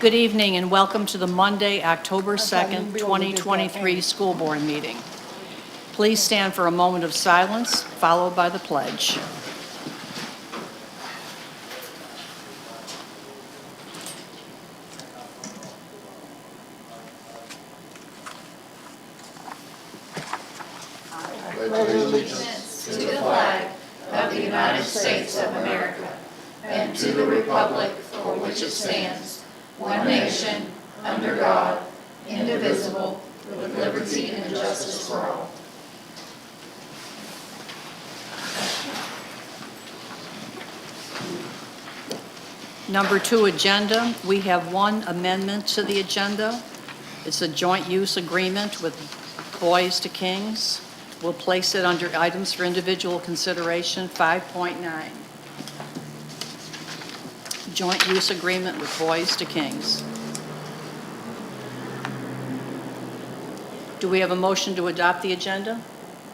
Good evening and welcome to the Monday, October 2nd, 2023 School Board meeting. Please stand for a moment of silence, followed by the pledge. Pledge allegiance to the flag of the United States of America and to the republic for which it stands, one nation, under God, indivisible, with liberty and justice for all. Number 2 agenda, we have one amendment to the agenda. It's a joint use agreement with Boys to Kings. We'll place it under items for individual consideration 5.9. Joint use agreement with Boys to Kings. Do we have a motion to adopt the agenda?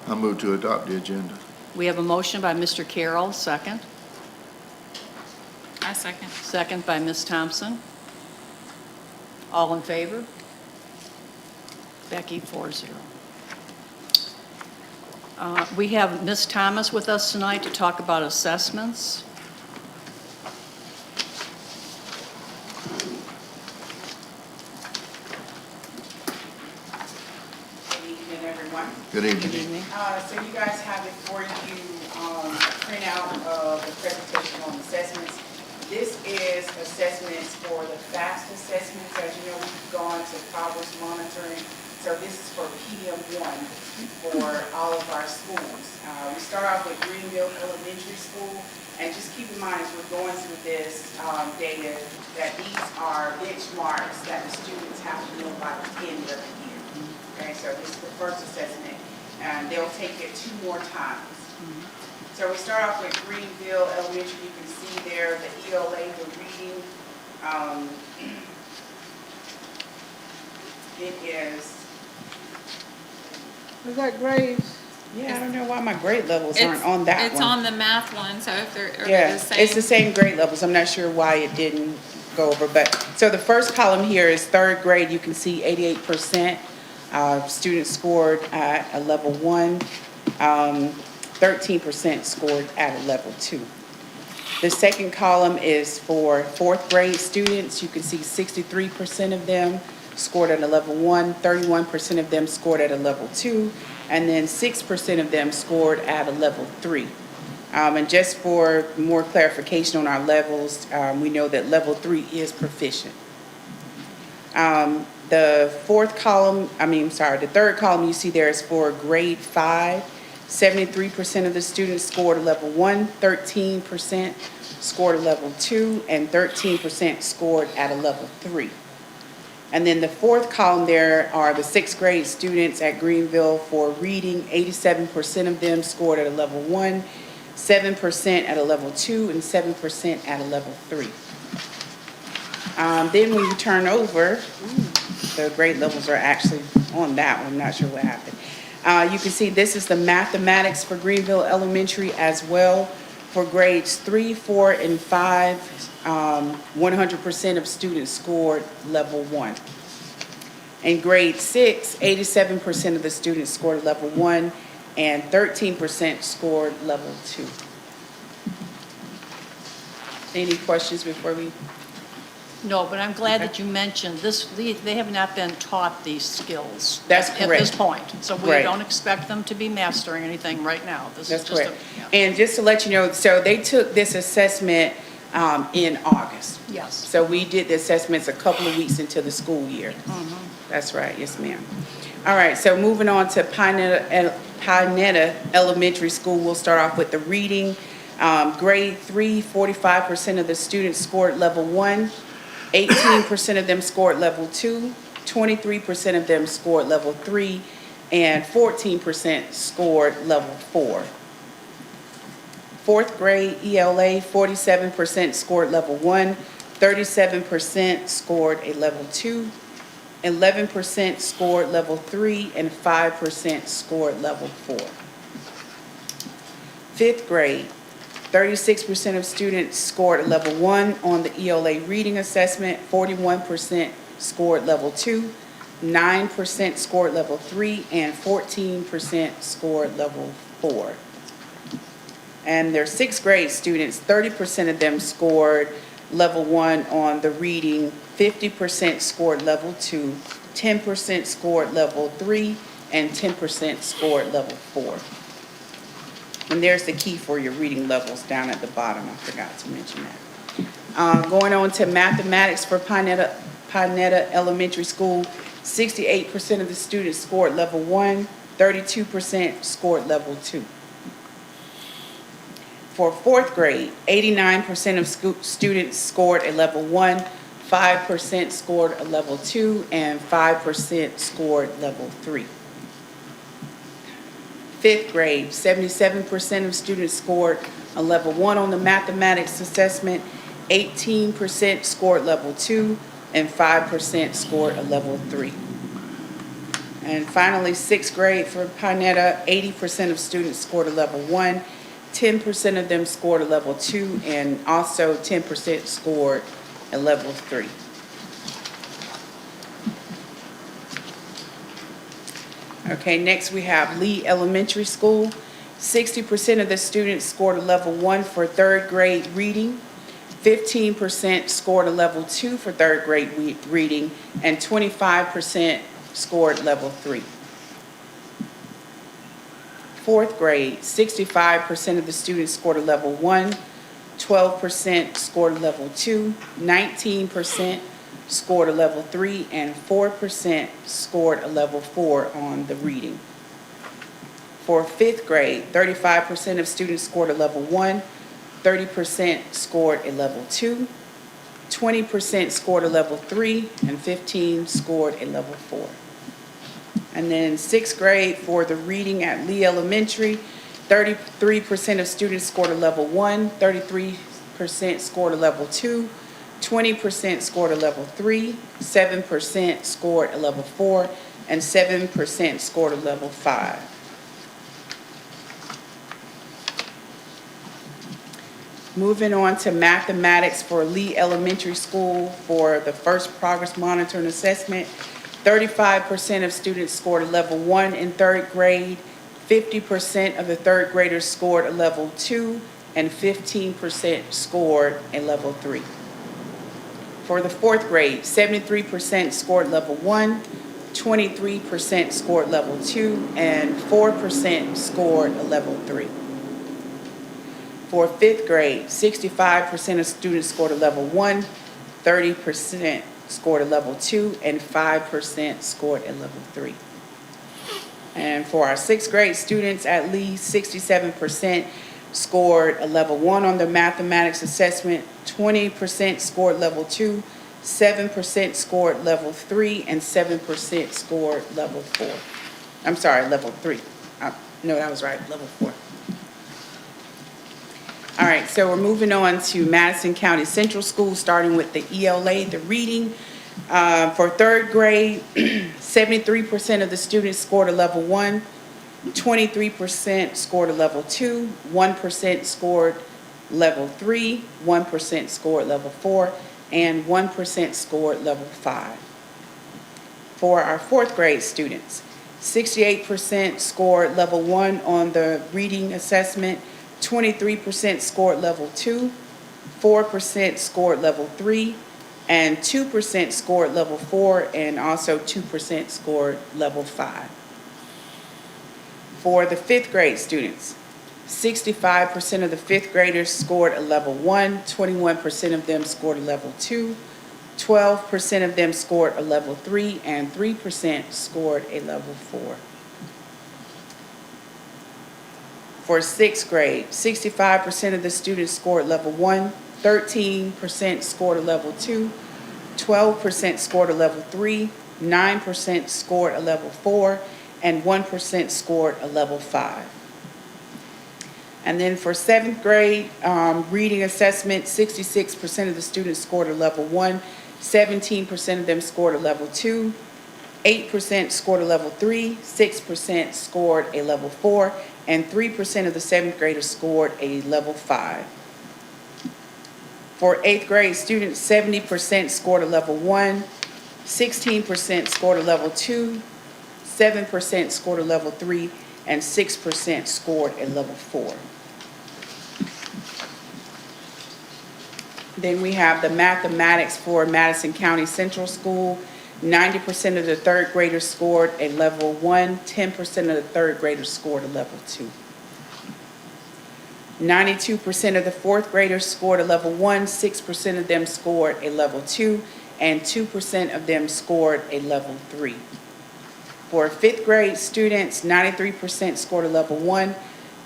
I move to adopt the agenda. We have a motion by Mr. Carroll, second. I second. Second by Ms. Thompson. All in favor? Becky, 4-0. We have Ms. Thomas with us tonight to talk about assessments. Good evening, everyone. Good Good evening. evening. So you guys have before you a printout of the presentation on assessments. This is assessments for the FAST assessments. As you know, we've gone to progress monitoring. So this is for PM1 for all of our schools. We start off with Greenville Elementary School. And just keep in mind as we're going through this data that these are benchmarks that the students have to know by the end of the year. Okay, so this is the first assessment, and they'll take it 2 more times. So we start off with Greenville Elementary. You can see there the ELA, the reading. It is. Was that grades? Yeah, I don't know why my grade levels aren't on that one. It's on the math one, so if they're Yeah, the same. it's the same grade levels. I'm not sure why it didn't go over, but, so the first column here is 3rd grade. You can see 88%. Students scored at a level 1. 13% scored at a level 2. The second column is for 4th grade students. You can see 63% of them scored at a level 1, 31% of them scored at a level 2, and then 6% of them scored at a level 3. And just for more clarification on our levels, we know that level 3 is proficient. The third column you see there is for grade 5. 73% of the students scored a level 1, 13% scored a level 2, and 13% scored at a level 3. And then the 4th column there are the 6th grade students at Greenville for reading. 87% of them scored at a level 1, 7% at a level 2, and 7% at a level 3. Then when you turn over, the grade levels are actually on that one. I'm not sure what happened. You can see this is the mathematics for Greenville Elementary as well. For grades 3, 4, and 5, 100% of students scored level 1. In grade 6, 87% of the students scored level 1, and 13% scored level 2. Any questions before we? No, but I'm glad that you mentioned this. They have not been taught these skills. That's At correct. this point. So we Right. don't expect them to be mastering anything right now. This That's is just correct. And just to let you know, so they took this assessment in August. Yes. So we did the assessments a couple of weeks into the school year. That's right, yes ma'am. All right, so moving on to Pinetta Elementary School, we'll start off with the reading. Grade 3, 45% of the students scored level 1, 18% of them scored level 2, 23% of them scored level 3, and 14% scored level 4. 4th grade ELA, 47% scored level 1, 37% scored a level 2, 11% scored level 3, and 5% scored level 4. 5th grade 36% of students scored a level 1 on the ELA reading assessment, 41% scored level 2, 9% scored level 3, and 14% scored level 4. And their sixth grade students, 30% of them scored level 1 on the reading, 50% scored level 2, 10% scored level 3, and 10% scored level 4. And there's the key for your reading levels down at the bottom. I forgot to mention that. Going on to mathematics for Pinetta Elementary School, 68% of the students scored level 1, 32% scored level 2. For fourth grade, 89% of students scored a level 1, 5% scored a level 2, and 5% scored level 3. Fifth grade, 77% of students scored a level 1 on the mathematics assessment, 18% scored level 2, and 5% scored a level 3. And finally, sixth grade for Pinetta, 80% of students scored a level 1, 10% of them scored a level 2, and also 10% scored a level 3. Okay, next we have Lee Elementary School. 60% of the students scored a level 1 for third grade reading, 15% scored a level 2 for third grade reading, and 25% scored level 3. Fourth grade, 65% of the students scored a level 1, 12% scored a level 2, 19% scored a level 3, and 4% scored a level 4 on the reading. For fifth grade, 35% of students scored a level 1, 30% scored a level 2, 20% scored a level 3, and 15% scored a level 4. And then sixth grade for the reading at Lee Elementary, 33% of students scored a level 1, 33% scored a level 2, 20% scored a level 3, 7% scored a level 4, and 7% scored a level 5. Moving on to mathematics for Lee Elementary School for the first progress monitor and assessment, 35% of students scored a level 1 in third grade, 50% of the third graders scored a level 2, and 15% scored a level 3. For the fourth grade, 73% scored level 1, 23% scored level 2, and 4% scored a level 3. For fifth grade, 65% of students scored a level 1, 30% scored a level 2, and 5% scored a level 3. And for our sixth grade students, at least 67% scored a level 1 on the mathematics assessment, 20% scored level 2, 7% scored level 3, and 7% scored level 4. I'm sorry, level 3. No, that was right, level 4. All right, so we're moving on to Madison County Central School, starting with the ELA, the reading. For third grade, 73% of the students scored a level 1, 23% scored a level 2, 1% scored level 3, 1% scored level 4, and 1% scored level 5. For our fourth grade students, 68% scored level 1 on the reading assessment, 23% scored level 2, 4% scored level 3, and 2% scored level 4, and also 2% scored level 5. For the fifth grade students, 65% of the fifth graders scored a level 1, 21% of them scored a level 2, 12% of them scored a level 3, and 3% scored a level 4. For sixth grade, 65% of the students scored level 1, 13% scored a level 2, 12% scored a level 3, 9% scored a level 4, and 1% scored a level 5. And then for seventh grade reading assessment, 66% of the students scored a level 1, 17% of them scored a level 2, 8% scored a level 3, 6% scored a level 4, and 3% of the 7th graders scored a level 5. For 8th grade students, 70% scored a level 1, 16% scored a level 2, 7% scored a level 3, and 6% scored a level 4. Then we have the mathematics for Madison County Central School. 90% of the 3rd graders scored a level 1, 10% of the 3rd graders scored a level 2. 92% of the 4th graders scored a level 1, 6% of them scored a level 2, and 2% of them scored a level 3. For 5th grade students, 93% scored a level 1,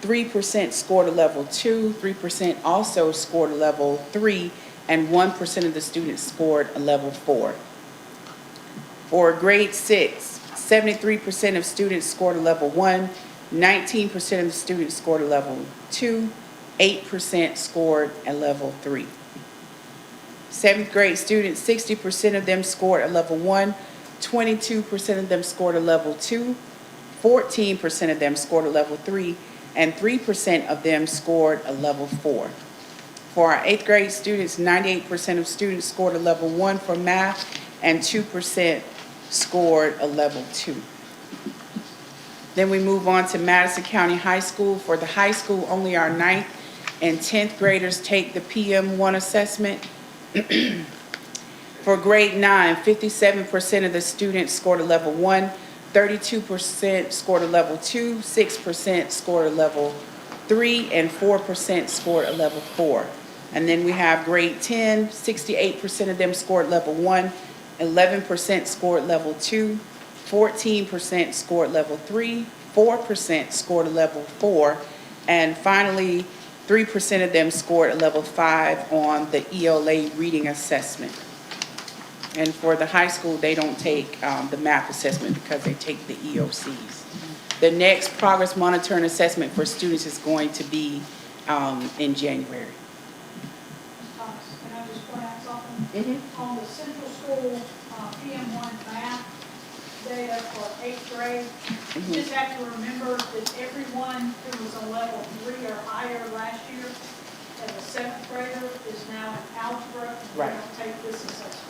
3% scored a level 2, 3% also scored a level 3, and 1% of the students scored a level 4. For grade 6, 73% of students scored a level 1, 19% of the students scored a level 2, 8% scored a level 3. 7th grade students, 60% of them scored a level 1, 22% of them scored a level 2, 14% of them scored a level 3, and 3% of them scored a level 4. For our 8th grade students, 98% of students scored a level 1 for math, and 2% scored a level 2. Then we move on to Madison County High School. For the high school, only our 9th and 10th graders take the PM1 assessment. For grade 9, 57% of the students scored a level 1, 32% scored a level 2, 6% scored a level 3, and 4% scored a level 4. And then we have grade 10, 68% of them scored level 1, 11% scored level 2, 14% scored level 3, 4% scored a level 4, and finally, 3% of them scored a level 5 on the ELA reading assessment. And for the high school, they don't take the math assessment because they take the EOCs. The next progress monitoring assessment for students is going to be in January. Thomas, can I just point out something? On the central school PM1 math data for 8th grade, you just have to remember that everyone who was a level 3 or higher last year as a 7th grader is now in algebra, and they Right. don't take this assessment.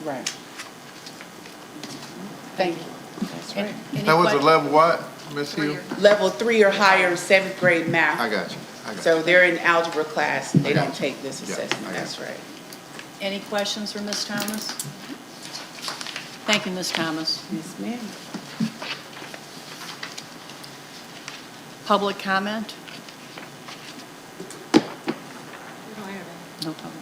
Right. Thank you. That's right. Any That was a que- level what, Ms. 3 Hill? or- Level 3 or higher, 7th grade I math. got you, I got So you. they're in algebra class, they I got don't you. take this Yeah, assessment, I got that's you. right. Any questions for Ms. Thomas? Thank you, Ms. Thomas. Yes, ma'am. Public comment? No public.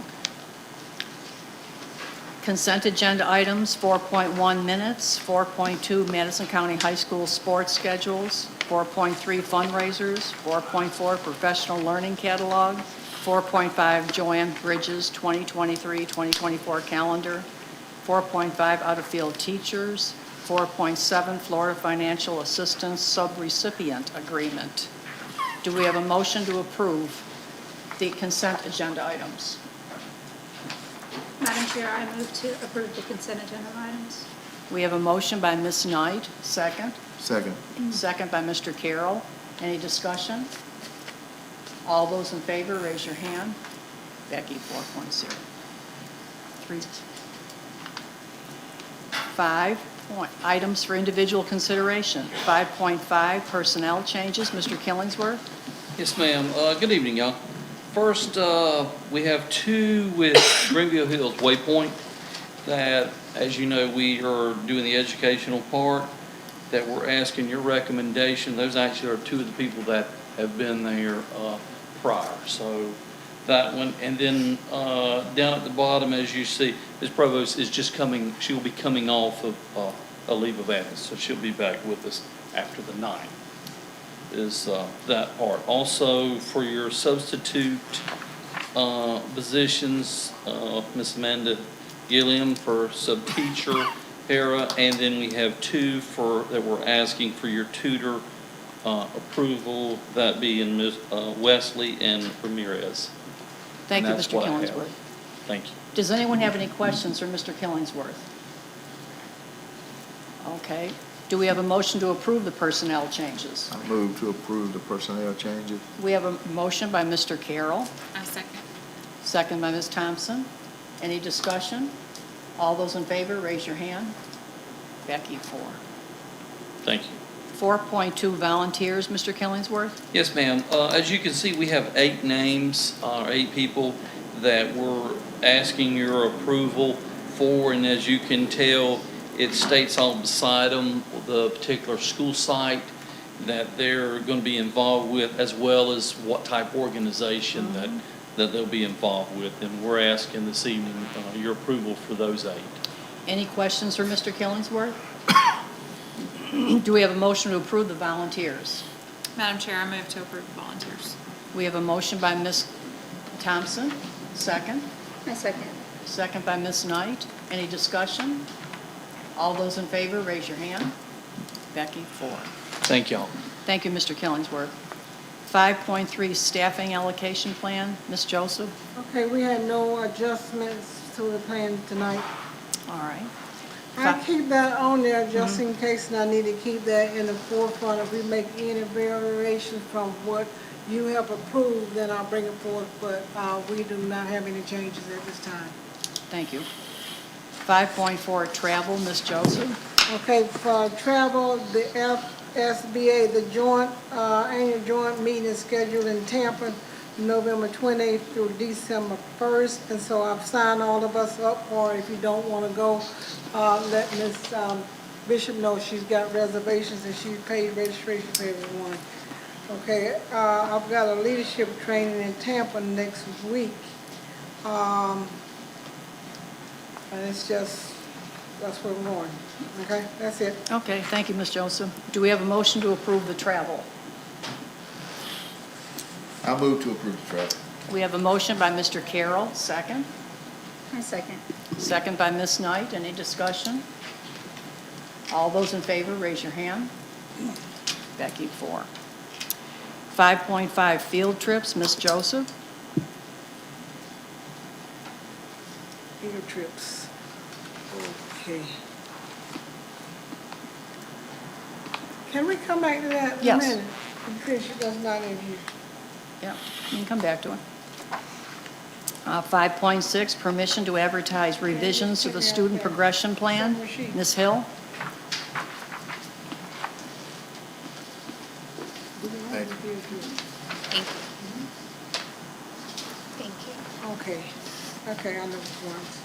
Consent agenda items, 4.1 minutes, 4.2 Madison County High School sports schedules, 4.3 fundraisers, 4.4 professional learning catalog, 4.5 Joanne Bridges 2023-2024 calendar, 4.5 out-of-field teachers, 4.7 Florida Financial Assistance Subrecipient Agreement. Do we have a motion to approve the consent agenda items? Madam Chair, I move to approve the consent agenda items. We have a motion by Ms. Knight, second. Second. Second by Mr. Carroll. Any discussion? All those in favor, raise your hand. Becky, 4.0. 3. 5 items for individual consideration. 5.5 personnel changes. Mr. Killingsworth? Yes, ma'am. Good evening, y'all. First, we have 2 with Greenville Hills Waypoint that, as you know, we are doing the educational part, that we're asking your recommendation. Those actually are 2 of the people that have been there prior. So that one, and then down at the bottom, as you see, Ms. Provost is just coming, she will be coming off of a leave of absence, so she'll be back with us after the 9th. Is that part. Also, for your substitute positions, Miss Amanda Gilliam for sub-teacher, para, and then we have 2 that we're asking for your tutor approval, that being Ms. Wesley and Ramirez. Thank you, And that's Mr. what I have. Killingsworth. Thank you. Does anyone have any questions for Mr. Killingsworth? Okay. Do we have a motion to approve the personnel changes? I move to approve the personnel changes. We have a motion by Mr. Carroll, I second. second by Ms. Thompson. Any discussion? All those in favor, raise your hand. Becky, 4. Thank you. 4.2 volunteers, Mr. Killingsworth. Yes, ma'am. As you can see, we have 8 names, 8 people that we're asking your approval for, and as you can tell, it states on beside them the particular school site that they're going to be involved with, as well as what type of organization that they'll be involved with. And we're asking this evening your approval for those 8. Any questions for Mr. Killingsworth? Do we have a motion to approve the volunteers? Madam Chair, I move to approve the volunteers. We have a motion by Ms. Thompson, second. I second. Second by Ms. Knight. Any discussion? All those in favor, raise your hand. Becky, 4. Thank y'all. Thank you, Mr. Killingsworth. 5.3 staffing allocation plan, Ms. Joseph. Okay, we had no adjustments to the plan tonight. All right. I keep that on there just in case, and I need to keep that in the forefront. If we make any variation from what you have approved, then I'll bring it forth, but we do not have any changes at this time. Thank you. 5.4 travel, Ms. Joseph. Okay, for travel, the FSBA, the annual joint meeting is scheduled in Tampa, November 28th through December 1st, and so I've signed all of us up for it. If you don't want to go, let Ms. Bishop know she's got reservations and she paid registration for everyone. Okay, I've got a leadership training in Tampa next week. And it's just, that's where we're going. Okay, that's it. Okay, thank you, Ms. Joseph. Do we have a motion to approve the travel? I move to approve the travel. We have a motion by Mr. Carroll, second. I second. Second by Ms. Knight. Any discussion? All those in favor, raise your hand. Becky, 4. 5.5 field trips, Ms. Joseph. Field trips. Okay. Can we come back to that in a Yes. minute? Because she does not in here. Yeah, you can come back to it. 5.6, permission to advertise revisions to the student progression plan. Ms. Hill? Thank you. Thank you. Thank you. Okay, okay, I know the ones.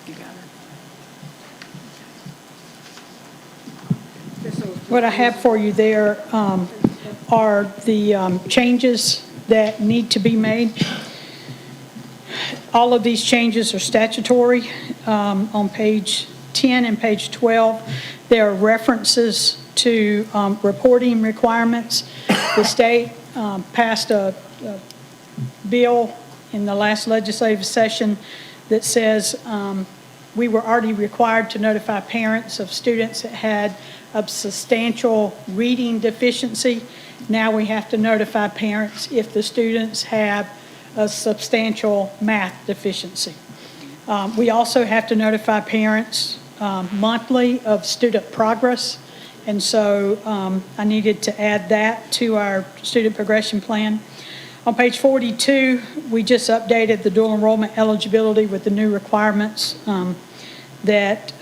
You got it. What I have for you there are the changes that need to be made. All of these changes are statutory. On page 10 and page 12, there are references to reporting requirements. The state passed a bill in the last legislative session that says we were already required to notify parents of students that had a substantial reading deficiency. Now we have to notify parents if the students have a substantial math deficiency. We also have to notify parents monthly of student progress, and so I needed to add that to our student progression plan. On page 42, we just updated the dual enrollment eligibility with the new requirements that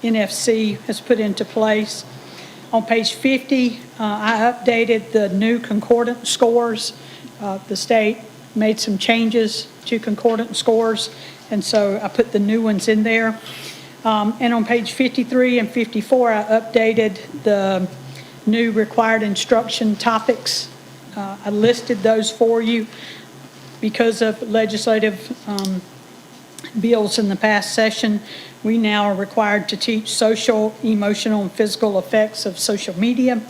NFC has put into place. On page 50, I updated the new concordant scores. The state made some changes to concordant scores, and so I put the new ones in there. And on page 53 and 54, I updated the new required instruction topics. I listed those for you because of legislative bills in the past session. We now are required to teach social, emotional, and physical effects of social media.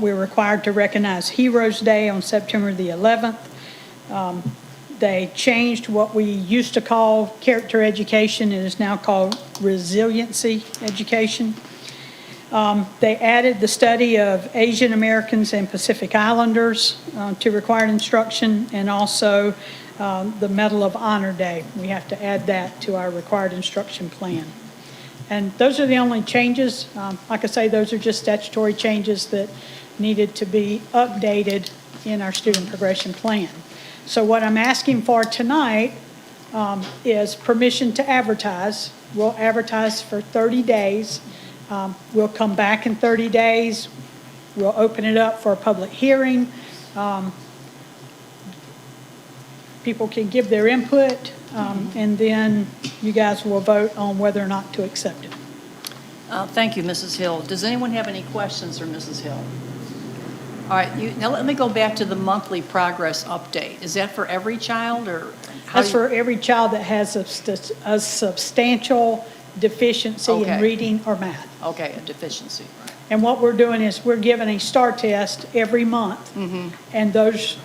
We're required to recognize Heroes Day on September the 11th. They changed what we used to call character education. It is now called resiliency education. They added the study of Asian Americans and Pacific Islanders to required instruction, and also the Medal of Honor Day. We have to add that to our required instruction plan. And those are the only changes. Like I say, those are just statutory changes that needed to be updated in our student progression plan. So what I'm asking for tonight is permission to advertise. We'll advertise for 30 days. We'll come back in 30 days. We'll open it up for a public hearing. People can give their input, and then you guys will vote on whether or not to accept it. Thank you, Mrs. Hill. Does anyone have any questions for Mrs. Hill? All right, now let me go back to the monthly progress update. Is that for every child, or? That's for every child that has a substantial deficiency in Okay. reading or math. Okay, a deficiency. And what we're doing is we're giving a STAR test every month. And those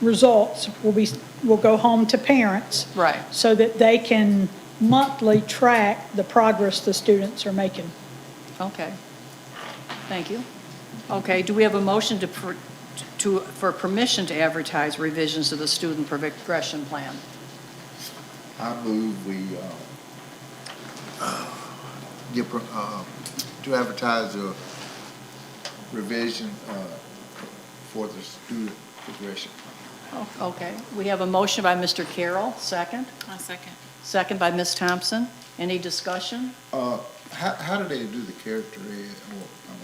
results will go home to parents. Right. So that they can monthly track the progress the students are making. Okay. Thank you. Okay, do we have a motion for permission to advertise revisions to the student progression plan? I move we, to advertise a revision, for the student progression. Oh, okay, we have a motion by Mr. Carroll, second. I'll second. Second by Ms. Thompson. Any discussion? How do they do the character ed, or,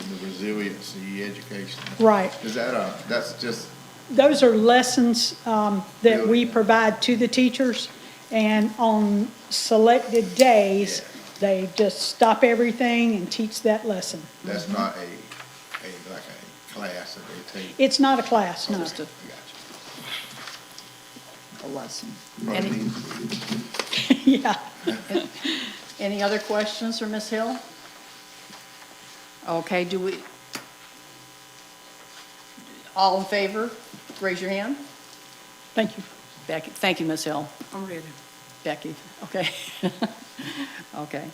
the resiliency education? Right. Is that that's just, Those are lessons that Really? we provide to the teachers, and on selected days, they just stop everything and teach that lesson. that's not like a class that they take? It's not a class, no. Just a Gotcha. lesson. Probably Any, needs to be. Yeah. any other questions for Ms. Hill? Okay, all in favor, raise your hand. Thank you. Becky, thank you, Ms. Hill. I'm ready. Becky, okay. Okay.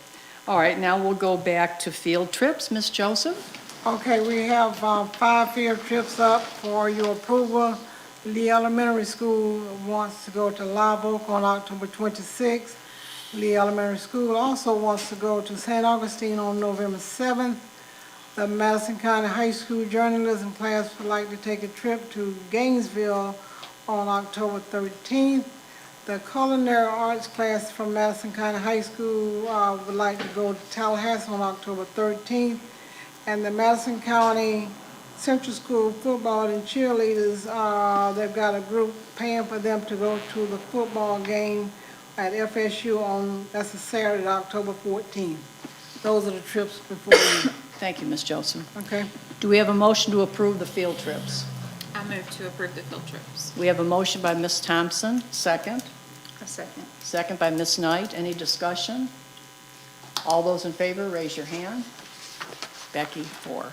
All right, now we'll go back to field trips. Ms. Joseph? Okay, we have 5 field trips up for your approval. Lee Elementary School wants to go to Live Oak on October 26th. Lee Elementary School also wants to go to St. Augustine on November 7th. The Madison County High School journalism class would like to take a trip to Gainesville on October 13th. The culinary arts class from Madison County High School would like to go to Tallahassee on October 13th. And the Madison County Central School football and cheerleaders, they've got a group paying for them to go to the football game at FSU on, that's a Saturday, October 14th. Those are the trips before you. Thank you, Ms. Joseph. Okay. Do we have a motion to approve the field trips? I move to approve the field trips. We have a motion by Ms. Thompson, second. A second. Second by Ms. Knight. Any discussion? All those in favor, raise your hand. Becky, 4.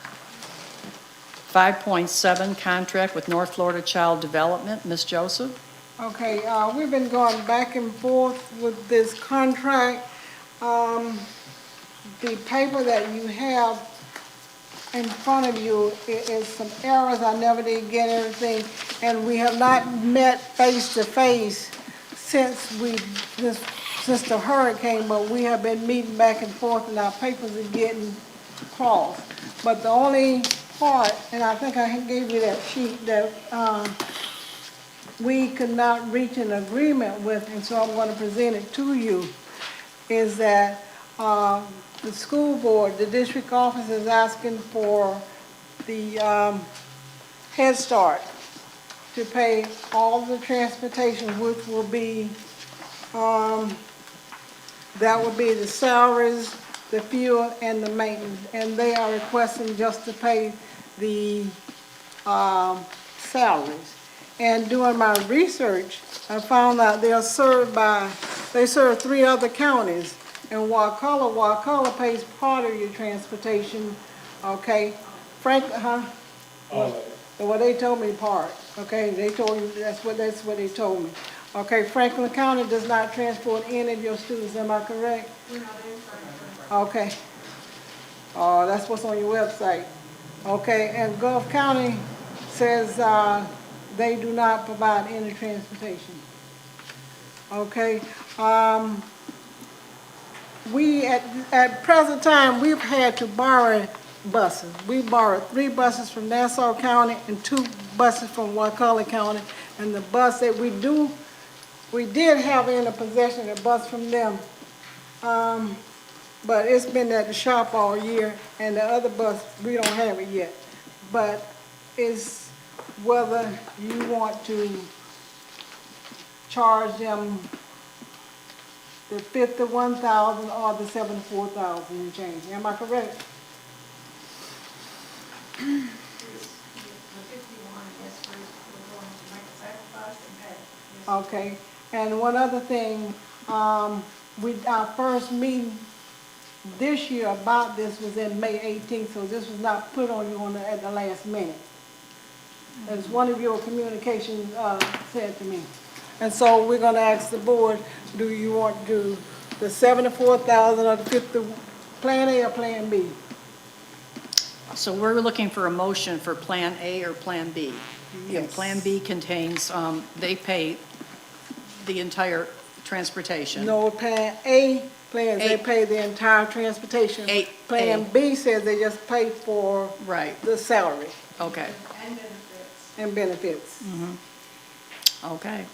5.7, contract with North Florida Child Development. Ms. Joseph? Okay, we've been going back and forth with this contract. The paper that you have in front of you is some errors. I never did get everything, and we have not met face to face since the hurricane, but we have been meeting back and forth, and our papers are getting crossed. But the only part, and I think I gave you that sheet that we could not reach an agreement with, and so I'm going to present it to you, is that the school board, the district office is asking for the Head Start to pay all the transportation, which will be, that would be the salaries, the fuel, and the maintenance. And they are requesting just to pay the salaries. And doing my research, I found out they serve 3 other counties. And Wacalla pays part of your transportation, okay? Well, they told me part, okay? They told you, that's what they told me. Okay, Franklin County does not transport any of your students, am I correct? Okay. That's what's on your website. Okay, and Gulf County says they do not provide any transportation. Okay, we, at present time, we've had to borrow buses. We borrowed 3 buses from Nassau County and 2 buses from Wakulla County. And the bus that we did have in the possession, a bus from them. But it's been at the shop all year, and the other bus, we don't have it yet. But it's whether you want to charge them the 51,000 or the 74,000 and change. Am I correct? The 51, yes, we're going to make a sacrifice and pay. Yes. Okay. And one other thing, our first meeting this year about this was in May 18th, so this was not put on you at the last minute. As one of your communications said to me. And so we're gonna ask the board, do you want to do the 74,000 or the 50, Plan A or Plan B? So we're looking for a motion for Plan A or Plan B. And Yes. Plan B contains, they pay the entire transportation. No, Plan A plans, they A. pay the entire transportation. A. Plan B says they just pay for Right, the salary okay, and benefits. okay.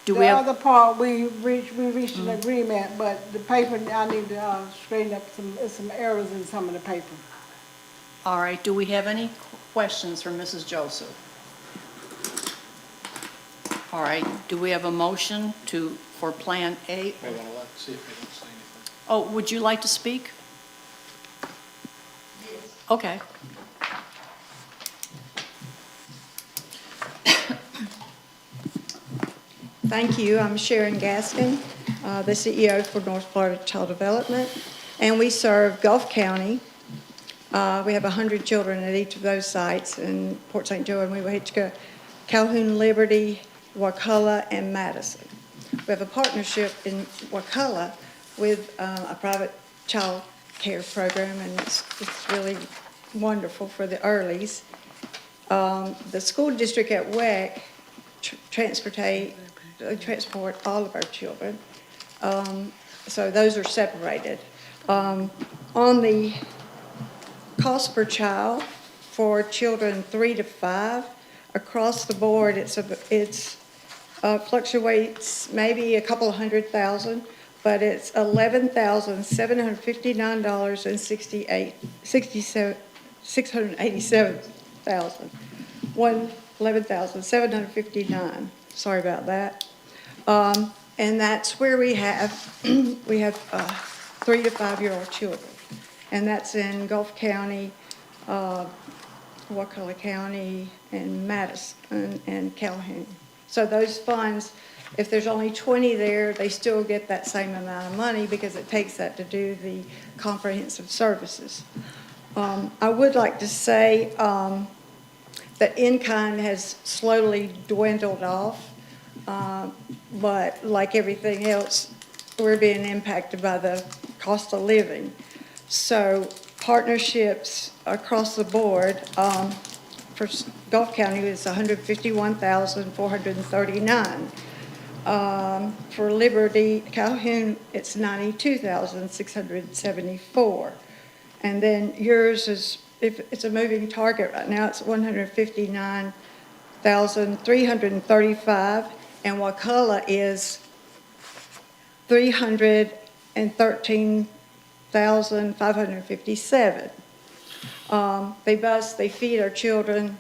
Do we The have, other part, we reached an agreement, but the paper, I need to straighten up some errors in some of the paper. all right, do we have any questions for Mrs. Joseph? All right, do we have a motion for Plan A? I want to see if they don't say anything. Oh, would you like to speak? Yes. Okay. Thank you. I'm Sharon Gaskin, the CEO for North Florida Child Development, and we serve Gulf County. We have 100 children at each of those sites in Port St. Joe, and we will go Calhoun, Liberty, Wakulla, and Madison. We have a partnership in Wakulla with a private child care program, and it's really wonderful for the earlies. The school district at WEC transport all of our children. So those are separated. On the cost per child for children 3 to 5, across the board, it's fluctuates maybe a couple of $100,000, but it's $11,759. $11,759. Sorry about that. And that's where we have 3 to 5 year old children, and that's in Gulf County, Wakulla County, and Madison, and Calhoun. So those funds, if there's only 20 there, they still get that same amount of money because it takes that to do the comprehensive services. I would like to say that in-kind has slowly dwindled off, but like everything else, we're being impacted by the cost of living. So partnerships across the board, for Gulf County is $151,439. For Liberty, Calhoun, it's $92,674. And then yours is, if it's a moving target right now, it's $159,335, and Wakulla is $313,557. They feed our children,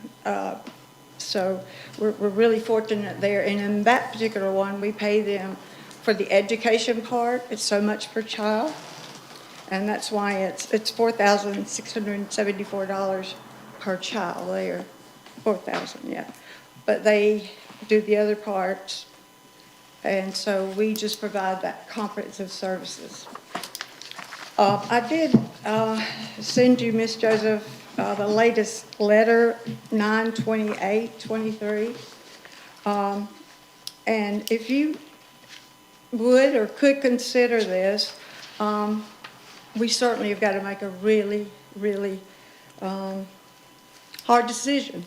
so we're really fortunate there. And in that particular one, we pay them for the education part. It's so much per child, and that's why it's $4,674 per child there. 4,000, yeah. But they do the other parts, and so we just provide that comprehensive services. I did send you, Ms. Joseph, the latest letter, 9/28/23. And if you would or could consider this, we certainly have got to make a really, really hard decision.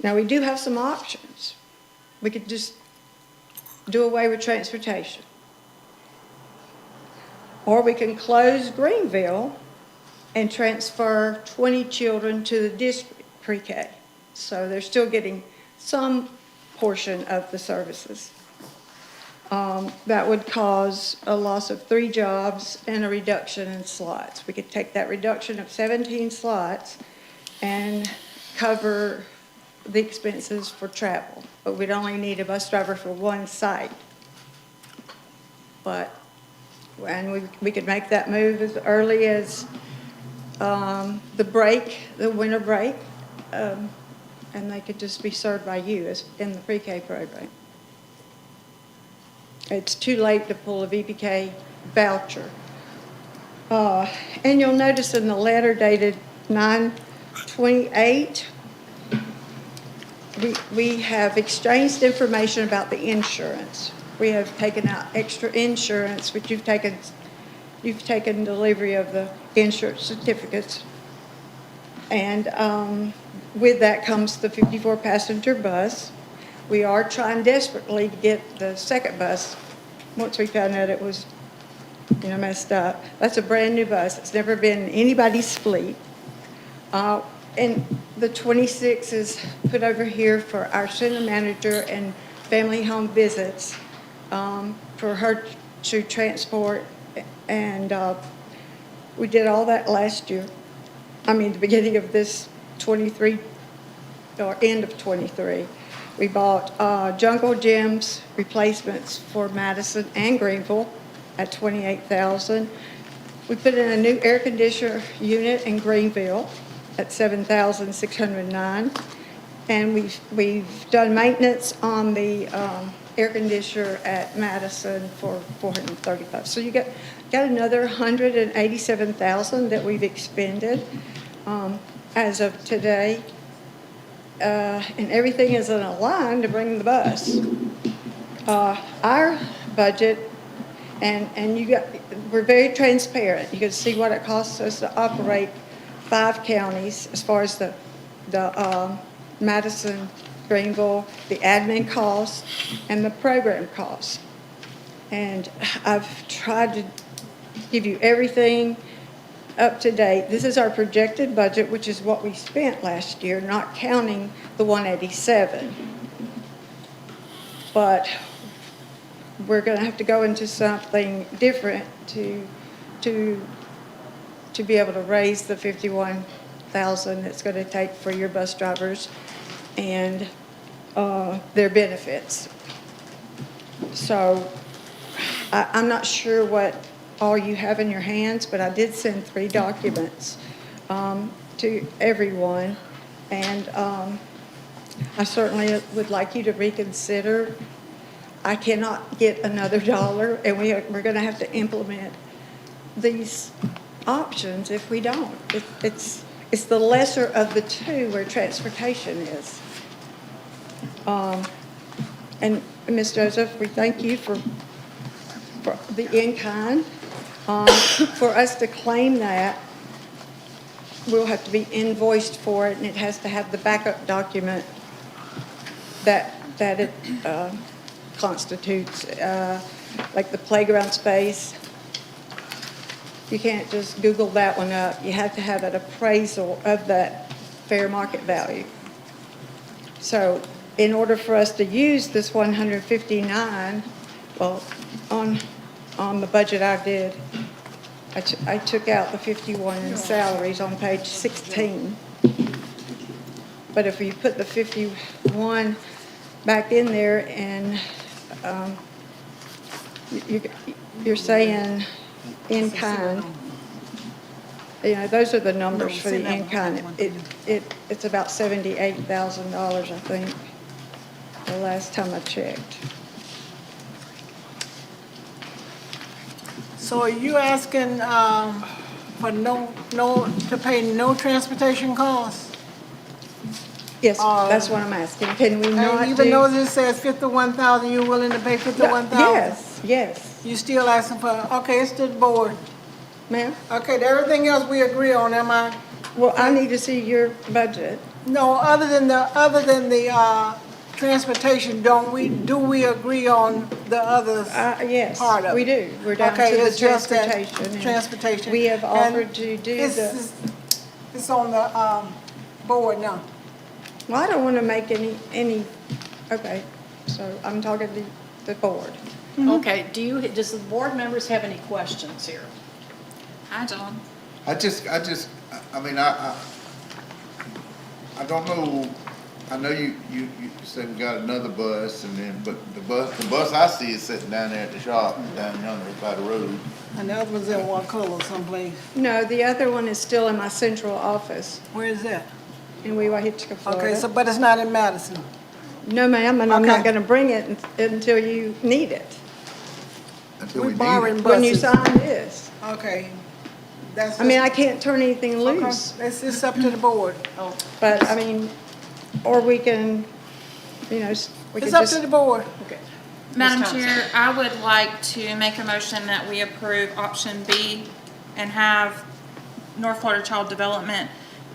Now, we do have some options. We could just do away with transportation. Or we can close Greenville and transfer 20 children to the district pre-K. So they're still getting some portion of the services. That would cause a loss of 3 jobs and a reduction in slots. We could take that reduction of 17 slots and cover the expenses for travel, but we'd only need a bus driver for one site. And we could make that move as early as the winter break, and they could just be served by you as in the pre-K program. It's too late to pull a VPK voucher. And you'll notice in the letter dated 9/28, we have exchanged information about the insurance. We have taken out extra insurance, which you've taken delivery of the insurance certificates. And with that comes the 54-passenger bus. We are trying desperately to get the second bus, once we found out it was, messed up. That's a brand-new bus. It's never been in anybody's fleet. And the 26 is put over here for our center manager and family home visits, for her to transport. And we did all that last year. The beginning of this 23, or end of 23. We bought jungle gyms replacements for Madison and Greenville at $28,000. We put in a new air conditioner unit in Greenville at $7,609, and we've done maintenance on the air conditioner at Madison for $435. So you got another $187,000 that we've expended as of today. And everything is in a line to bring the bus. Our budget, we're very transparent. You can see what it costs us to operate 5 counties as far as the Madison, Greenville, the admin costs, and the program costs. And I've tried to give you everything up to date. This is our projected budget, which is what we spent last year, not counting the 187. But we're going to have to go into something different to be able to raise the $51,000 it's going to take for your bus drivers and their benefits. So I'm not sure what all you have in your hands, but I did send 3 documents to everyone, and I certainly would like you to reconsider. I cannot get another dollar, and we're going to have to implement these options if we don't. It's the lesser of the two where transportation is. And Ms. Joseph, we thank you for the in-kind. For us to claim that, we'll have to be invoiced for it, and it has to have the backup document that it constitutes, like the playground space. You can't just Google that one up. You have to have an appraisal of that fair market value. So in order for us to use this 159, well, on the budget I did, I took out the 51 in salaries on page 16. But if you put the 51 back in there and you're saying in kind, those are the numbers for the in kind. It's about $78,000, I think, the last time I checked. So are you asking for to pay no transportation costs? Yes, that's what I'm asking. Can we not And even though this says 51,000, you're willing to pay 51,000? Yes. You still asking for, okay, it's to the board. Ma'am? Okay, everything else we agree on, am I? Well, I need to see your budget. No, other than the transportation, do we agree on the others? Yes, Part of we it. do. We're down to Okay, the it's just that transportation. and transportation. We have And offered to do It's on the, board now. well, I don't want to make any, okay, so I'm talking to the board. Okay, does the board members have any questions here? I don't. I mean, I don't know, I know you said we got another bus and then, but the bus I see is sitting down there at the shop, down yonder by the road. And the other one's in Wakulla someplace. No, the other one is still in my central office Where is that? in Weewahitchka, Florida. Okay, so, but it's not in Madison. No, ma'am, and I'm not Okay. going to bring it until you need it. Until We're we need borrowing it. When you buses. sign this. Okay. That's I mean, just- I can't turn anything Okay, loose, it's up to the board. but I mean, or we can, we can It's up to just, the board. Okay. Madam Ms. Thompson. Chair, I would like to make a motion that we approve option B and have North Florida Child Development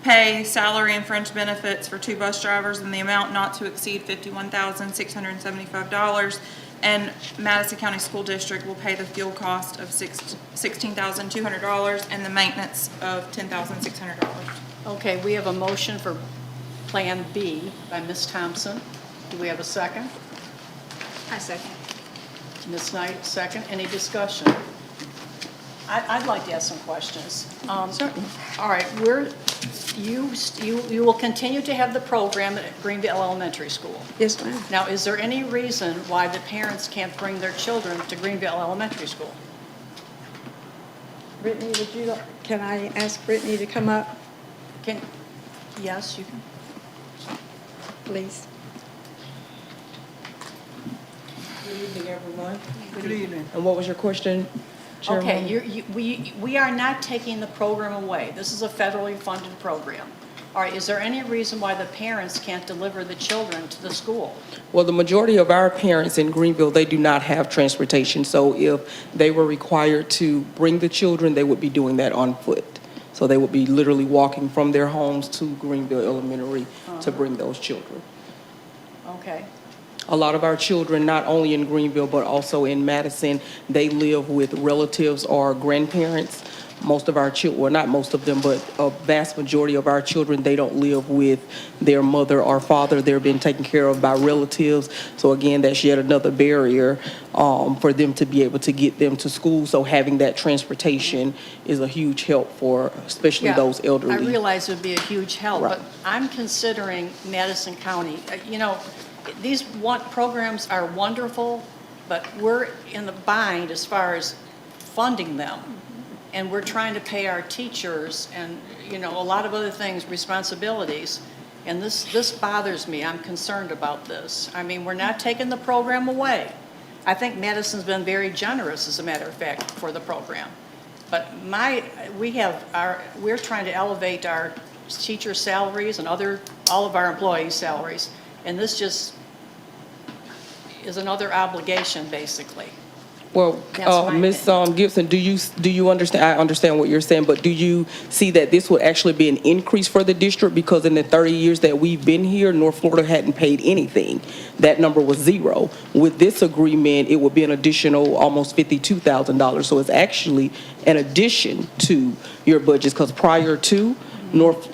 pay salary and fringe benefits for 2 bus drivers in the amount not to exceed $51,675. And Madison County School District will pay the fuel cost of $16,200 and the maintenance of $10,600. Okay, we have a motion for Plan B by Ms. Thompson. Do we have a second? I second. Ms. Knight, second. Any discussion? I'd like to ask some questions. certainly. All right, you will continue to have the program at Greenville Elementary School. Yes, ma'am. Now, is there any reason why the parents can't bring their children to Greenville Elementary School? Brittany, can I ask Brittany to come up, Yes, you can. please? Good evening, everyone. Good evening. And what was your question, Chairwoman? Okay, we are not taking the program away. This is a federally funded program. All right, is there any reason why the parents can't deliver the children to the school? Well, the majority of our parents in Greenville, they do not have transportation. So if they were required to bring the children, they would be doing that on foot. So they would be literally walking from their homes to Greenville Elementary to bring those children. Okay. A lot of our children, not only in Greenville, but also in Madison, they live with relatives or grandparents. Most of our children, well, not most of them, but a vast majority of our children, they don't live with their mother or father. They're being taken care of by relatives. So again, that's yet another barrier for them to be able to get them to school. So having that transportation is a huge help for especially Yeah, those elderly. I realize it would be a huge help, Right. but I'm considering Madison County. These programs are wonderful, but we're in the bind as far as funding them. And we're trying to pay our teachers and, a lot of other things, responsibilities. And this bothers me. I'm concerned about this. I mean, we're not taking the program away. I think Madison's been very generous, as a matter of fact, for the program. But we're trying to elevate our teacher salaries and all of our employees' salaries. And this just is another obligation, basically. Well, That's my Ms. Gibson, do you understand? I understand what you're saying, but do you see that this would actually be an increase for the district? Because in the 30 years that we've been here, North Florida hadn't paid anything. That number was zero. With this agreement, it would be an additional almost $52,000. So it's actually an addition to your budgets, because prior to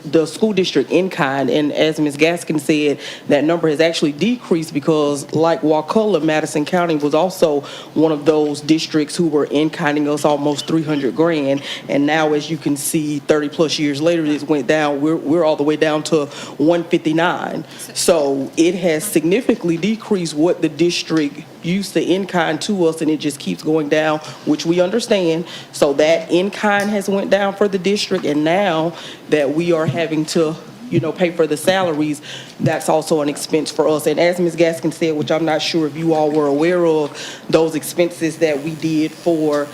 the school district in kind, and as Ms. Gaskin said, that number has actually decreased because, like Wakulla, Madison County was also one of those districts who were in-kinding us almost $300,000, and now, as you can see, 30 plus years later, it went down. We're all the way down to $159. So it has significantly decreased what the district used to in-kind to us, and it just keeps going down, which we understand. So that in-kind has went down for the district, and now that we are having to, pay for the salaries, that's also an expense for us. And as Ms. Gaskin said, which I'm not sure if you all were aware of, those expenses that we did for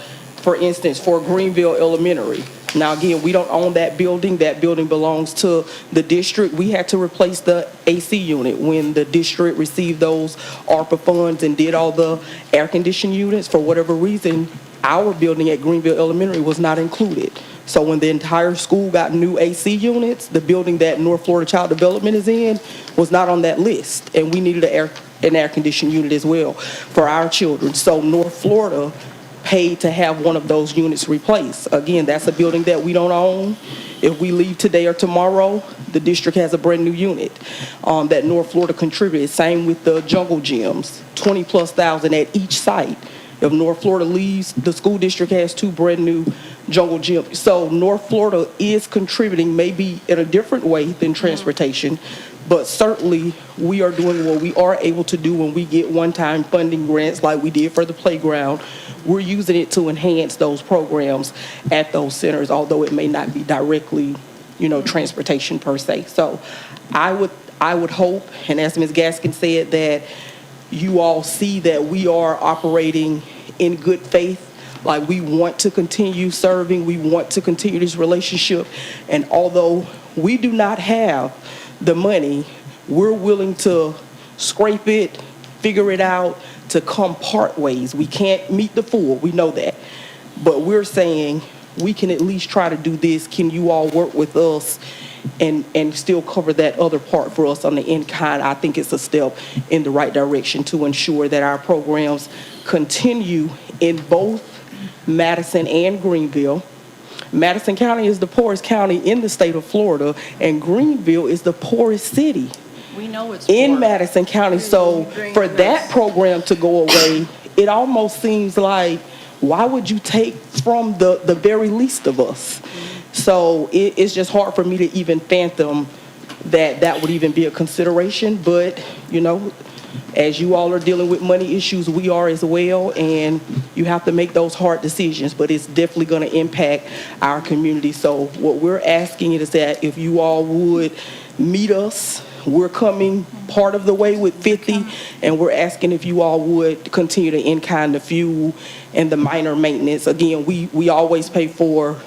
instance, for Greenville Elementary. Now, again, we don't own that building. That building belongs to the district. We had to replace the AC unit when the district received those ARPA funds and did all the air conditioning units. For whatever reason, our building at Greenville Elementary was not included. So when the entire school got new AC units, the building that North Florida Child Development is in was not on that list. And we needed an air conditioned unit as well for our children. So North Florida paid to have one of those units replaced. Again, that's a building that we don't own. If we leave today or tomorrow, the district has a brand-new unit that North Florida contributed. Same with the jungle gyms, 20+ thousand at each site. If North Florida leaves, the school district has 2 brand-new jungle gyms. So North Florida is contributing, maybe in a different way than transportation, but certainly we are doing what we are able to do when we get one-time funding grants like we did for the playground. We're using it to enhance those programs at those centers, although it may not be directly, transportation per se. So I would hope, and as Ms. Gaskin said, that you all see that we are operating in good faith. Like, we want to continue serving, we want to continue this relationship, and although we do not have the money, we're willing to scrape it, figure it out, to come part ways. We can't meet the full, we know that, but we're saying we can at least try to do this. Can you all work with us and still cover that other part for us on the in-kind? I think it's a step in the right direction to ensure that our programs continue in both Madison and Greenville. Madison County is the poorest county in the state of Florida, and Greenville is the poorest city We know it's in poor. Madison County. So for that program to go away, it almost seems like, why would you take from the very least of us? So it's just hard for me to even fathom that would even be a consideration. But, as you all are dealing with money issues, we are as well, and you have to make those hard decisions, but it's definitely going to impact our community. So what we're asking is that if you all would meet us, we're coming part of the way with 50, and we're asking if you all would continue to in-kind the fuel and the minor maintenance. Again, we always pay for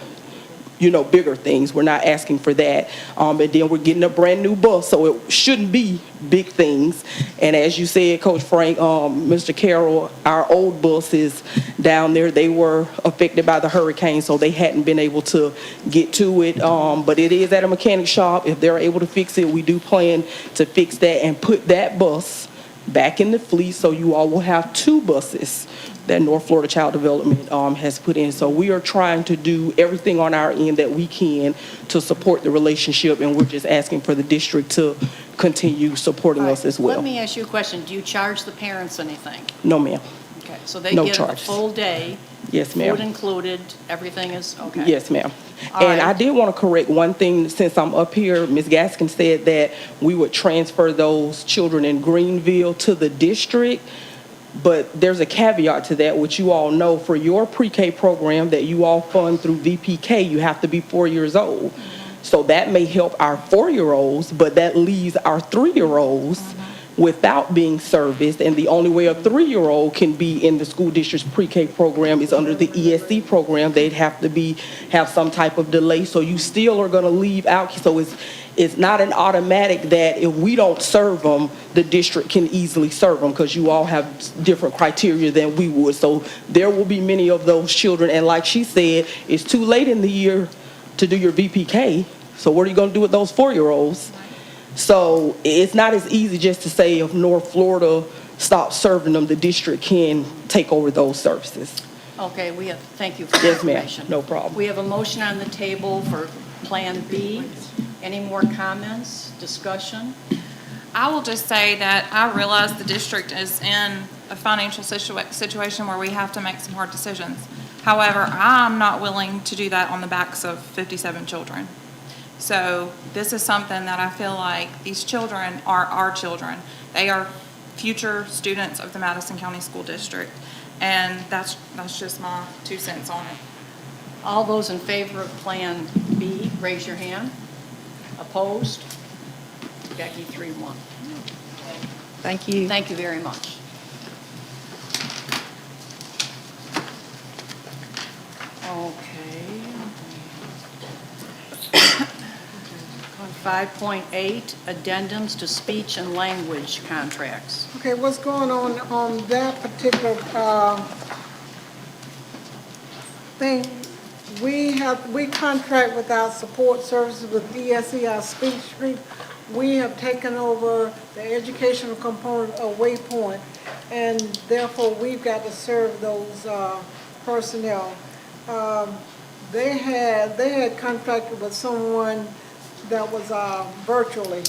bigger things. We're not asking for that. And then we're getting a brand new bus, so it shouldn't be big things. And as you said, Coach Frank, Mr. Carroll, our old buses down there, they were affected by the hurricane, so they hadn't been able to get to it. But it is at a mechanic shop. If they're able to fix it, we do plan to fix that and put that bus back in the fleet, so you all will have 2 buses that North Florida Child Development has put in. So we are trying to do everything on our end that we can to support the relationship, and we're just asking for the district to continue supporting us as well. Let me ask you a question. Do you charge the parents anything? No, ma'am. Okay, so they No get a charges. full day? Yes, ma'am. Food included, everything is, okay. Yes, ma'am. All And right. I did want to correct one thing since I'm up here. Ms. Gaskin said that we would transfer those children in Greenville to the district. But there's a caveat to that, which you all know. For your pre-K program that you all fund through VPK, you have to be 4 years old. So that may help our 4-year-olds, but that leaves our 3-year-olds without being serviced. And the only way a 3-year-old can be in the school district's pre-K program is under the ESC program. They'd have to have some type of delay. So you still are going to leave out. So it's not an automatic that if we don't serve them, the district can easily serve them, because you all have different criteria than we would. So there will be many of those children. And like she said, it's too late in the year to do your VPK. So what are you going to do with those 4-year-olds? So it's not as easy just to say if North Florida stops serving them, the district can take over those services. Okay, thank you for the Yes, ma'am. information. No problem. We have a motion on the table for Plan B. Any more comments, discussion? I will just say that I realize the district is in a financial situation where we have to make some hard decisions. However, I'm not willing to do that on the backs of 57 children. So this is something that I feel like these children are our children. They are future students of the Madison County School District. And that's just my 2 cents on it. All those in favor of Plan B, raise your hand. Opposed? Becky, 3-1. Thank you. Thank you very much. Okay. On 5.8, addendums to speech and language contracts. Okay, what's going on that particular thing? we contract with our support services with ESE, our speech street. We have taken over the educational component of Waypoint, and therefore we've got to serve those personnel. They had contracted with someone that was virtually,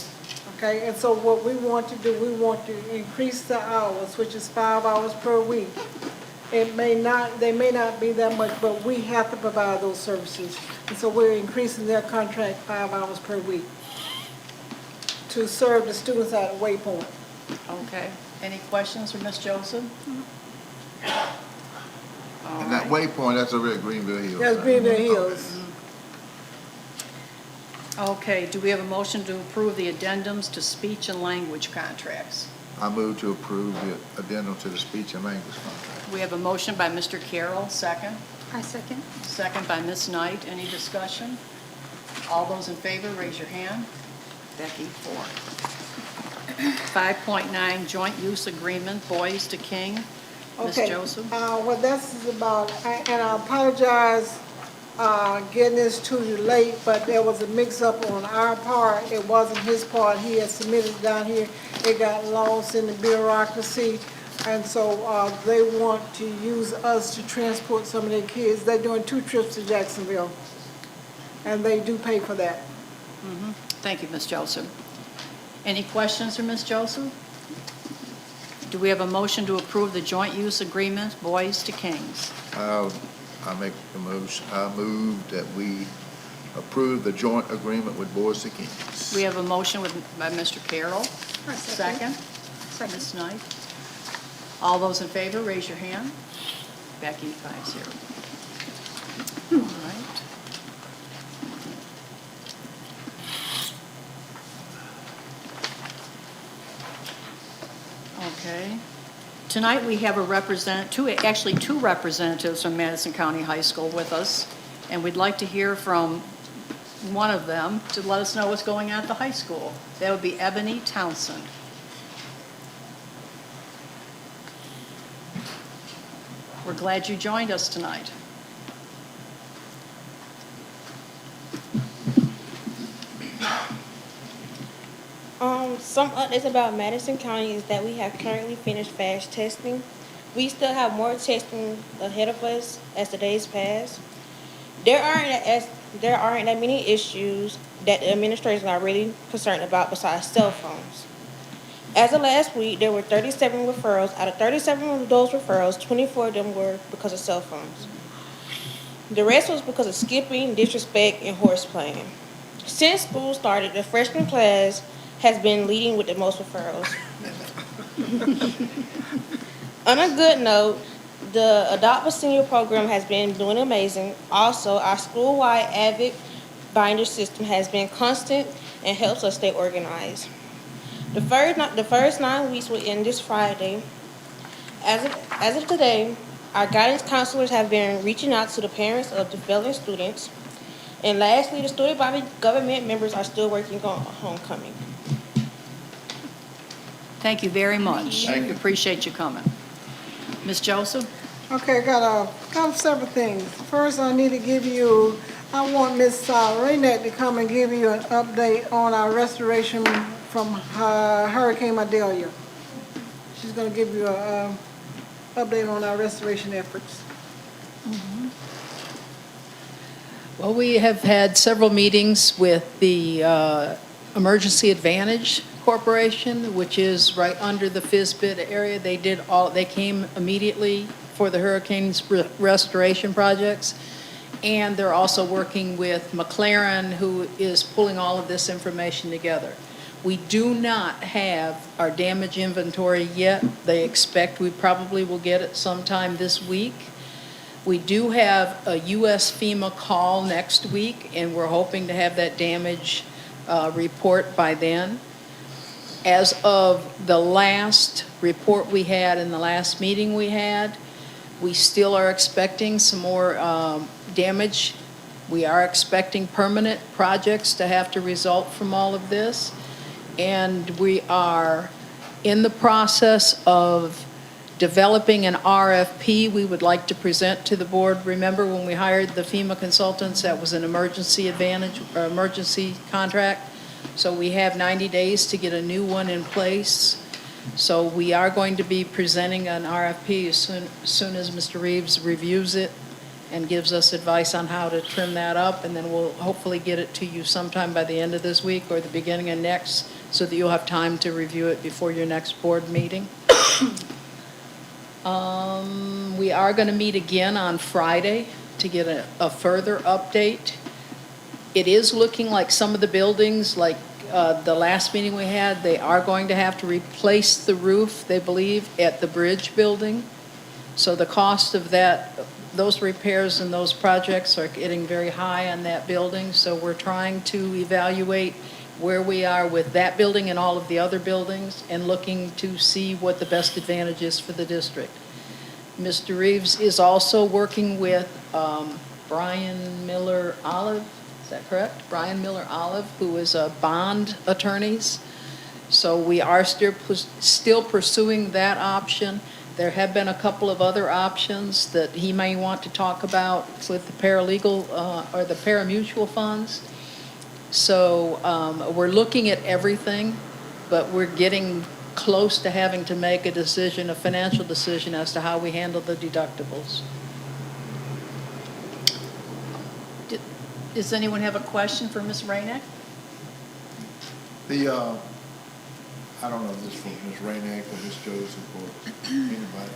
okay? And so what we want to do, we want to increase the hours, which is 5 hours per week. They may not be that much, but we have to provide those services. And so we're increasing their contract 5 hours per week to serve the students at Waypoint. Okay. Any questions for Ms. Joseph? All And that right. Waypoint, that's over at Greenville Hills. That's right? Greenville Hills. Okay, do we have a motion to approve the addendums to speech and language contracts? I move to approve the addendum to the speech and language contract. We have a motion by Mr. Carroll, second. I second. Second by Ms. Knight. Any discussion? All those in favor, raise your hand. Becky, 4. 5.9, joint use agreement, Boys to King. Ms. Okay. Joseph? What this is about, and I apologize getting this to you late, but there was a mix-up on our part. It wasn't his part. He had submitted it down here. It got lost in the bureaucracy, and so they want to use us to transport some of their kids. They're doing 2 trips to Jacksonville, and they do pay for that. Thank you, Ms. Joseph. Any questions for Ms. Joseph? Do we have a motion to approve the joint use agreement, Boys to Kings? I make the motion, I move that we approve the joint agreement with Boys to Kings. We have a motion by Mr. Carroll. Second. Ms. Knight. All those in favor, raise your hand. Becky, 5-0. All right. Okay. Tonight, we have two representatives from Madison County High School with us, and we'd like to hear from one of them to let us know what's going on at the high school. That would be Ebony Townsend. We're glad you joined us tonight. Some updates about Madison County is that we have currently finished fast testing. We still have more testing ahead of us as the days pass. There aren't that many issues that the administrators are really concerned about besides cell phones. As of last week, there were 37 referrals. Out of 37 of those referrals, 24 of them were because of cell phones. The rest was because of skipping, disrespect, and horseplaying. Since school started, the freshman class has been leading with the most referrals. On a good note, the Adopt a Senior program has been doing amazing. Also, our school-wide Avid binder system has been constant and helps us stay organized. The first 9 weeks will end this Friday. As of today, our guidance counselors have been reaching out to the parents of the failing students. And lastly, the student body government members are still working on homecoming. Thank you very much. Thank you. Appreciate you coming. Ms. Joseph? Okay, I got several things. First, I want Ms. Raynette to come and give you an update on our restoration from Hurricane Idalia. She's going to give you an update on our restoration efforts. Well, we have had several meetings with the Emergency Advantage Corporation, which is right under the Fisbit area. They came immediately for the hurricane's restoration projects. And they're also working with McLaren, who is pulling all of this information together. We do not have our damage inventory yet. They expect we probably will get it sometime this week. We do have a US FEMA call next week, and we're hoping to have that damage report by then. As of the last report we had in the last meeting we had, we still are expecting some more damage. We are expecting permanent projects to have to result from all of this. And we are in the process of developing an RFP we would like to present to the board. Remember when we hired the FEMA consultants, that was an emergency advantage, or emergency contract? So we have 90 days to get a new one in place. So we are going to be presenting an RFP as soon as Mr. Reeves reviews it and gives us advice on how to trim that up, and then we'll hopefully get it to you sometime by the end of this week or the beginning of next, so that you'll have time to review it before your next board meeting. We are going to meet again on Friday to get a further update. It is looking like some of the buildings, like the last meeting we had, they are going to have to replace the roof, they believe, at the bridge building. So the cost of that, those repairs and those projects are getting very high on that building. So we're trying to evaluate where we are with that building and all of the other buildings, and looking to see what the best advantage is for the district. Mr. Reeves is also working with Brian Miller Olive, is that correct? Brian Miller Olive, who is a bond attorneys. So we are still pursuing that option. There have been a couple of other options that he may want to talk about with the paralegal or the parimutuel funds. So we're looking at everything, but we're getting close to having to make a decision, a financial decision, as to how we handle the deductibles. Does anyone have a question for Ms. Rainick? I don't know if this is from Ms. Rainick or Ms. Joseph or anybody.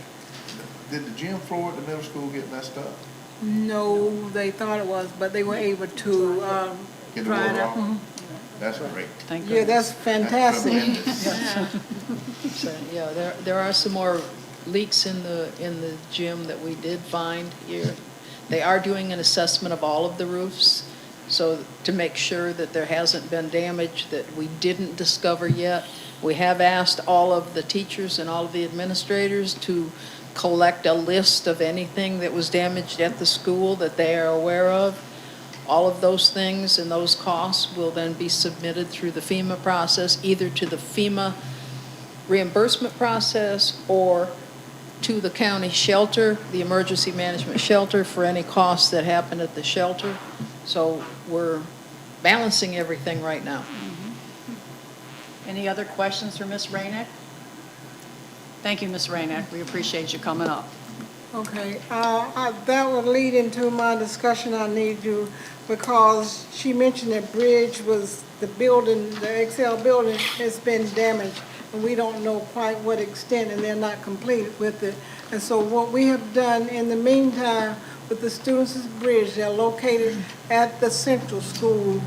Did the gym floor at the middle school get messed up? No, they thought it was, but they were able to Get the dry it water up. off? That's great. Thank Yeah, goodness. that's fantastic. Tremendous. So, yeah, there are some more leaks in the gym that we did find here. They are doing an assessment of all of the roofs, so to make sure that there hasn't been damage that we didn't discover yet. We have asked all of the teachers and all of the administrators to collect a list of anything that was damaged at the school that they are aware of. All of those things and those costs will then be submitted through the FEMA process, either to the FEMA reimbursement process or to the county shelter, the emergency management shelter, for any costs that happen at the shelter. So we're balancing everything right now. Any other questions for Ms. Rainick? Thank you, Ms. Rainick. We appreciate you coming up. Okay, that would lead into my discussion I need to, because she mentioned that bridge was the building, the Excel building has been damaged, and we don't know quite what extent, and they're not completed with it. And so what we have done in the meantime with the Students' Bridge, they're located at the central school,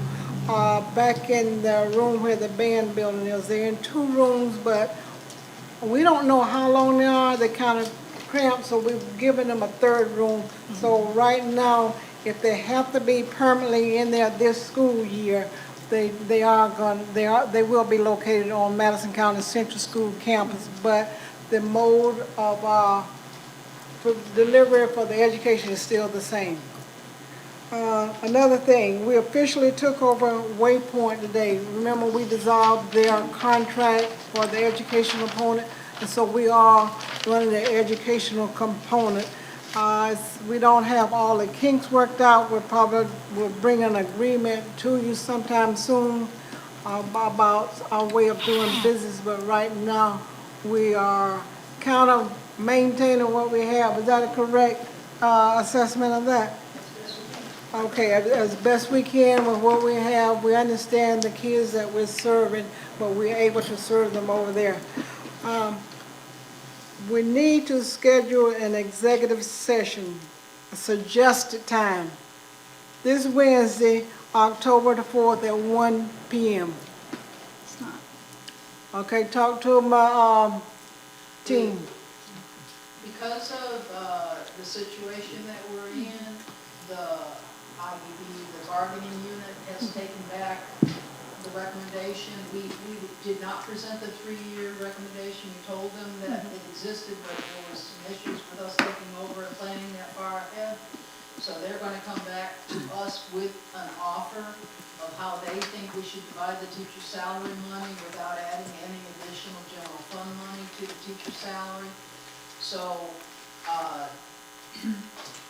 back in the room where the band building is. They're in 2 rooms, but we don't know how long they are. They're kind of cramped, so we've given them a 3rd room. So right now, if they have to be permanently in there this school year, they will be located on Madison County Central School campus. But the mode of for delivery for the education is still the same. Another thing, we officially took over Waypoint today. Remember, we dissolved their contract for the educational component, and so we are running the educational component. We don't have all the kinks worked out. We'll bring an agreement to you sometime soon about our way of doing business, but right now we are kind of maintaining what we have. Is that a correct assessment of that? Okay, as best we can with what we have. We understand the kids that we're serving, but we're able to serve them over there. We need to schedule an executive session, a suggested time, this Wednesday, October the 4th at 1 p.m. It's not. Okay, talk to my team. Because of the situation that we're in, the IBB, the bargaining unit, has taken back the recommendation. We did not present the 3-year recommendation. We told them that it existed, but there was some issues with us taking over and planning that far ahead. So they're going to come back to us with an offer of how they think we should divide the teacher salary money without adding any additional general fund money to the teacher salary. So,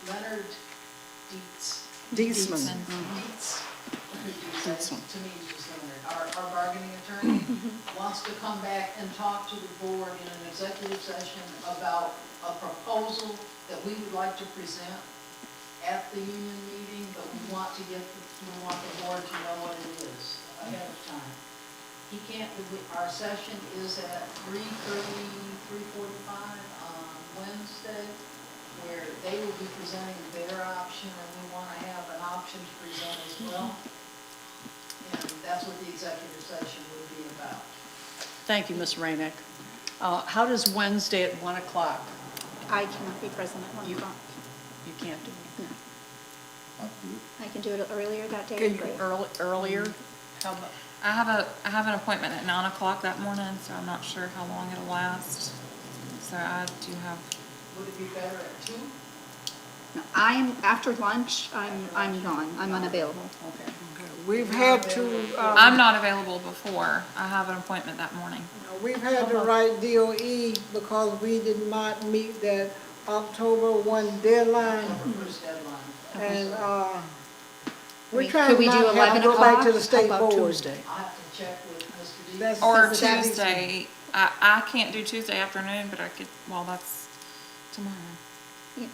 Leonard Dietz. Deesman. Dietz. To me, he's just Leonard. Our bargaining attorney wants to come back and talk to the board in an executive session about a proposal that we would like to present at the union meeting, but we want the board to know what it is ahead of time. He can't, our session is at 3:45 on Wednesday, where they will be presenting their option, and we want to have an option to present as well. And that's what the executive session would be about. Thank you, Ms. Rainick. How does Wednesday at 1 o'clock? I cannot be present at 1 You- o'clock. You can't do it. No. I'm good. I can do it earlier that day. Can you but- earlier? How about, I have an appointment at 9 o'clock that morning, so I'm not sure how long it'll last. So I do have, Would it be better at 2? No, after lunch, I'm gone. I'm unavailable. okay. We've had to, I'm not available before. I have an appointment that morning. we've had to write DOE because we did not meet that October 1 deadline. First deadline. And, we're mean, trying could to we do not have 11 to go back to o'clock? the state How about board. Tuesday? I'll have to check with Mr. Dietz. That's- Or That's Tuesday. Tuesday. I can't do Tuesday afternoon, but I could, well, that's tomorrow. It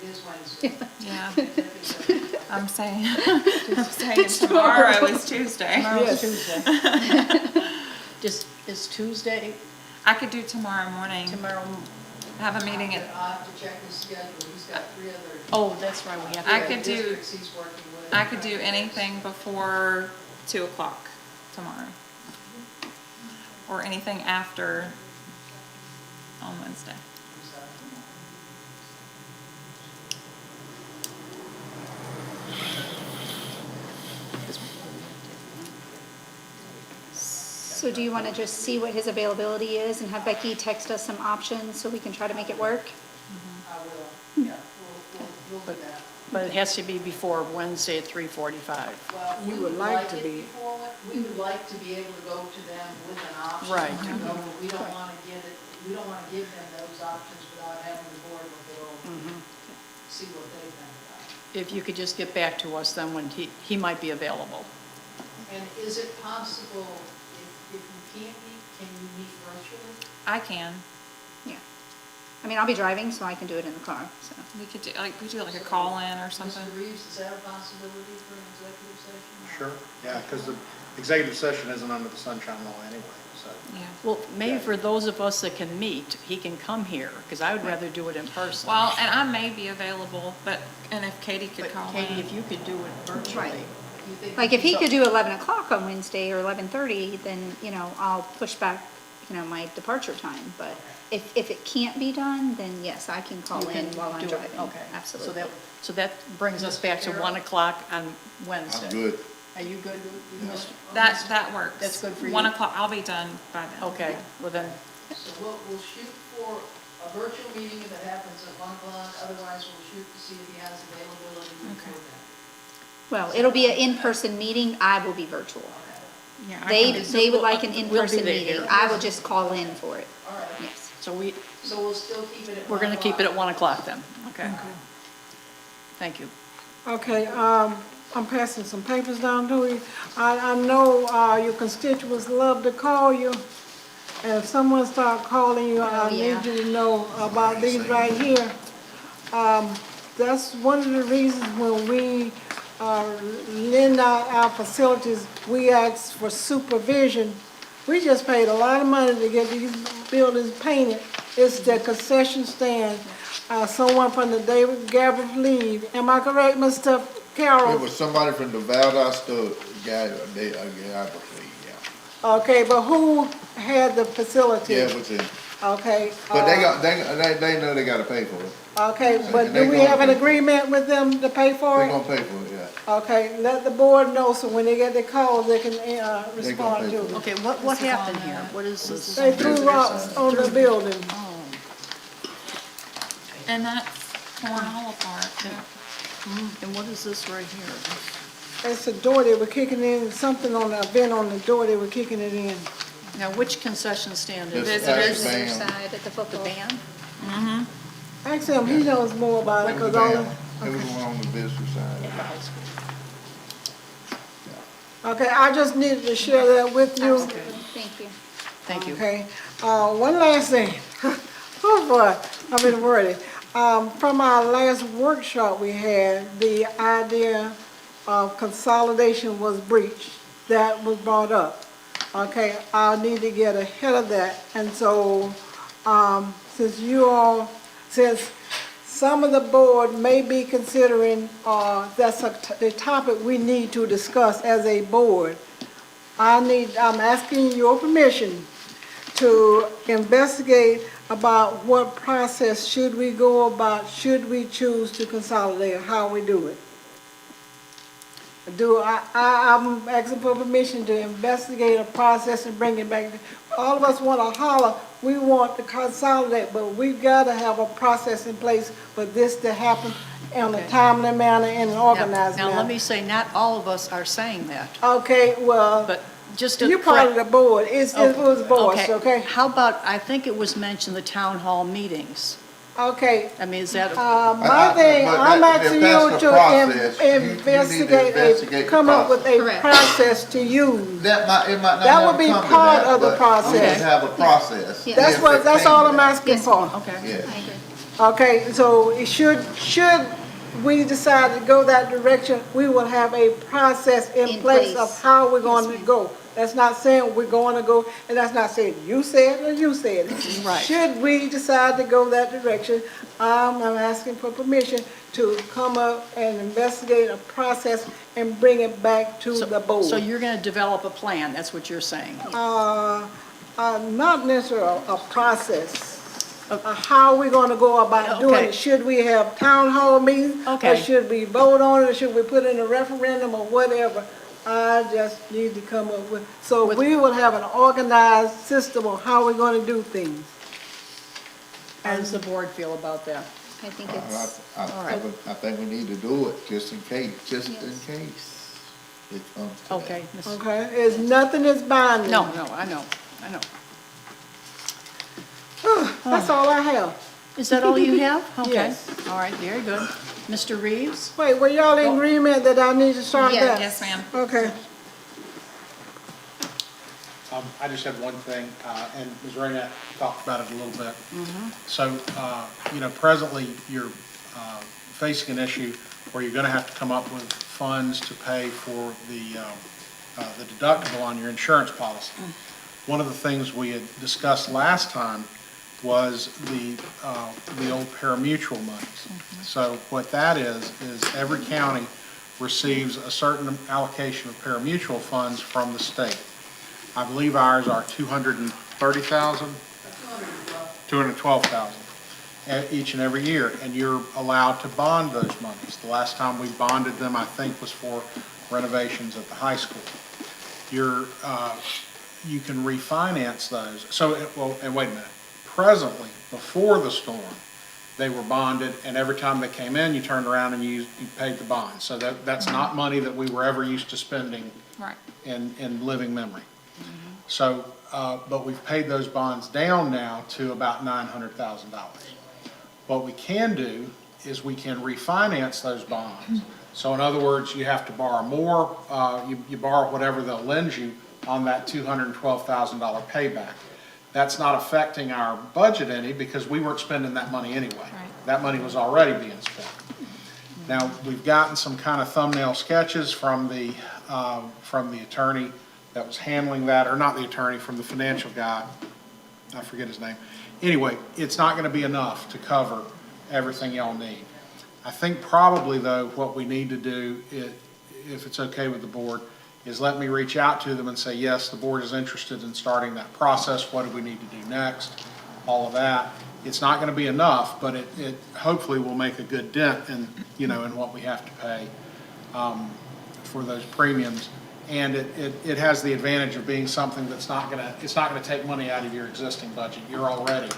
is Wednesday. Yeah, I'm saying tomorrow is Tuesday. Tomorrow's Tuesday. Is Tuesday, I could do tomorrow morning. tomorrow? Have a meeting at, I'll have to check his schedule. He's got 3 other Oh, that's right, we have. I could do, districts he's working with. I could do anything before 2 o'clock tomorrow. Or anything after on Wednesday. So do you want to just see what his availability is and have Becky text us some options so we can try to make it work? I will, yeah, we'll do that. But it has to be before Wednesday at 3:45. Well, You we would would like like to it be. before, we would like to be able to go to them with an option. Right. You know, we don't want to we don't want to give them those options without having the board look it over, see what they think about it. If you could just get back to us then when he might be available. And is it possible, if you can't meet, can you meet virtually? I can. Yeah. I mean, I'll be driving, so I can do it in the car, so. We could do like a call-in or something. Mr. Reeves, is that a possibility for an executive session? Sure, yeah, because the executive session isn't under the sunshine law anyway, so. Yeah. Well, maybe for those of us that can meet, he can come here, because I would rather do it in person. Well, and I may be available, and if Katie could But call Katie, in. if you could do it virtually. Right. You think Like, if he could do 11 o'clock on Wednesday or 11:30, then, I'll push back, my departure time. But if it can't be done, then yes, I can call You in can while I'm do it. driving. Okay. Absolutely. So that brings us back to 1 o'clock on Wednesday. I'm good. Are you good, Mr.? That works. That's good for you? 1 o'clock, I'll be done by then. Okay, well then, So we'll shoot for a virtual meeting if it happens at 1 o'clock, otherwise we'll shoot to see if he has availability before then. Well, it'll be an in-person meeting. I will be virtual. Yeah, I They can- would like an we'll be in-person there. meeting. I will just call in for it. All right, Yes. so so we'll still keep it at 1 we're gonna keep it at o'clock. 1 o'clock then, okay? Thank you. Okay, I'm passing some papers down to you. I know, your constituents love to call you. And if someone start calling you, I yeah. need you to know about these right here. That's one of the reasons when we, lend out our facilities, we ask for supervision. We just paid a lot of money to get these buildings painted. It's the concession stand. Someone from the David Gabbard League. Am I correct, Mr. It Carroll? was somebody from the Valdosta guy, yeah. Okay, but who had the facility? Yeah, it was him. Okay. But they know they gotta pay for it. Okay, but They do we gonna have an pay. agreement with them to pay for They're it? gonna pay for it, yeah. Okay, let the board know so when they get their calls, they can, respond pay to for it. it. Okay, what happened here? What is this? They threw rocks on the building. Oh, And that's torn all apart. and what is this right here? It's a door, they were kicking in, something on the vent on the door, they were kicking it in. Now, which concession stand is This it? That's There's the the other band. side at the The football. band? Ask him, he knows more about it, It was because all, down, it was the one on the visitor side. okay, I just needed to share that with you. Thank you. Thank you. Okay, one last thing. Oh boy, I've been worried. From our last workshop we had, the idea of consolidation was breached. That was brought up. Okay, I need to get ahead of that. And so, since some of the board may be considering, the topic we need to discuss as a board, I'm asking your permission to investigate about what process should we go about, should we choose to consolidate, how we do it. I'm asking for permission to investigate a process and bring it back. All of us want to holler, we want to consolidate, but we've got to have a process in place for this to happen in a timely manner and an organized manner. Now, let me say, not all of us are saying that, Okay, well, but just to you're part of the board, it was board, okay? How about, I think it was mentioned, the town hall meetings. Okay, I mean, is that, my thing, but I'm that- asking if that's you the to process, you need to investigate, investigate the come up with a Correct. process to use. It might not That would never be come to part that, of the but process. We need to have a process. Yeah. That's all I'm asking Yes. for. okay. Yes. I agree. Okay, so it should we decide to go that direction, we will have a process in In place place. of how we're going Yes, to ma'am. go. That's not saying we're going to go, and that's not saying you said it or you said it. Right. Should we decide to go that direction, I'm asking for permission to come up and investigate a process and bring it back to the board. So you're going to develop a plan, that's what you're saying? Not necessarily a process. How we gonna go about doing Okay. it? Should we have town hall meetings? Or Okay. should we vote on it, or should we put in a referendum or whatever? I just need to come up with, so we will have an organized system of how we're gonna do things. How does the board feel about that? I think it's, I think we need to do it, just in case it comes to that. Okay. Ms. Okay, it's nothing is binding. No, I know. That's all I have. Is that all you have? Okay. Yes. All right, very good. Mr. Reeves? Wait, were y'all in agreement that I need to start Yeah. that? Yes, ma'am. Okay. I just had one thing, and Ms. Rayna talked about it a little bit. So, presently, you're facing an issue where you're going to have to come up with funds to pay for the deductible on your insurance policy. One of the things we had discussed last time was the old parimutuel monies. So what that is every county receives a certain allocation of parimutuel funds from the state. I believe ours are 230,000? 212,000 each and every year, and you're allowed to bond those monies. The last time we bonded them, I think, was for renovations at the high school. You can refinance those. So, and wait a minute. Presently, before the storm, they were bonded, and every time they came in, you turned around and you paid the bond. So that's not money that we were ever used to spending Right. in living memory. So, but we've paid those bonds down now to about $900,000. What we can do is we can refinance those bonds. So in other words, you have to borrow more, you borrow whatever they'll lend you on that $212,000 payback. That's not affecting our budget any because we weren't spending that money anyway. Right. That money was already being spent. Now, we've gotten some kind of thumbnail sketches from the attorney that was handling that, or not the attorney, from the financial guy. I forget his name. Anyway, it's not going to be enough to cover everything y'all need. I think probably, though, what we need to do, if it's okay with the board, is let me reach out to them and say, yes, the board is interested in starting that process. What do we need to do next? All of that. It's not going to be enough, but it hopefully will make a good dent in, in what we have to pay for those premiums. And it has the advantage of being something that's not going to take money out of your existing budget. You're already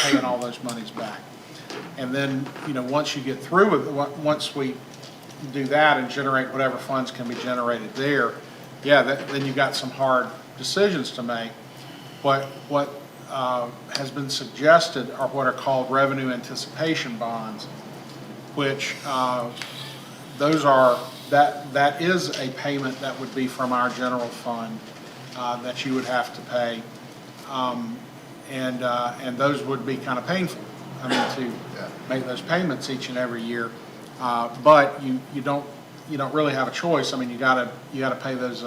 paying all those monies back. And then, once you get through with once we do that and generate whatever funds can be generated there, then you've got some hard decisions to make. What has been suggested are what are called revenue anticipation bonds, which that is a payment that would be from our general fund that you would have to pay. And those would be kind of painful, I mean, to make those payments each and every year. But you don't really have a choice. I mean, you gotta pay those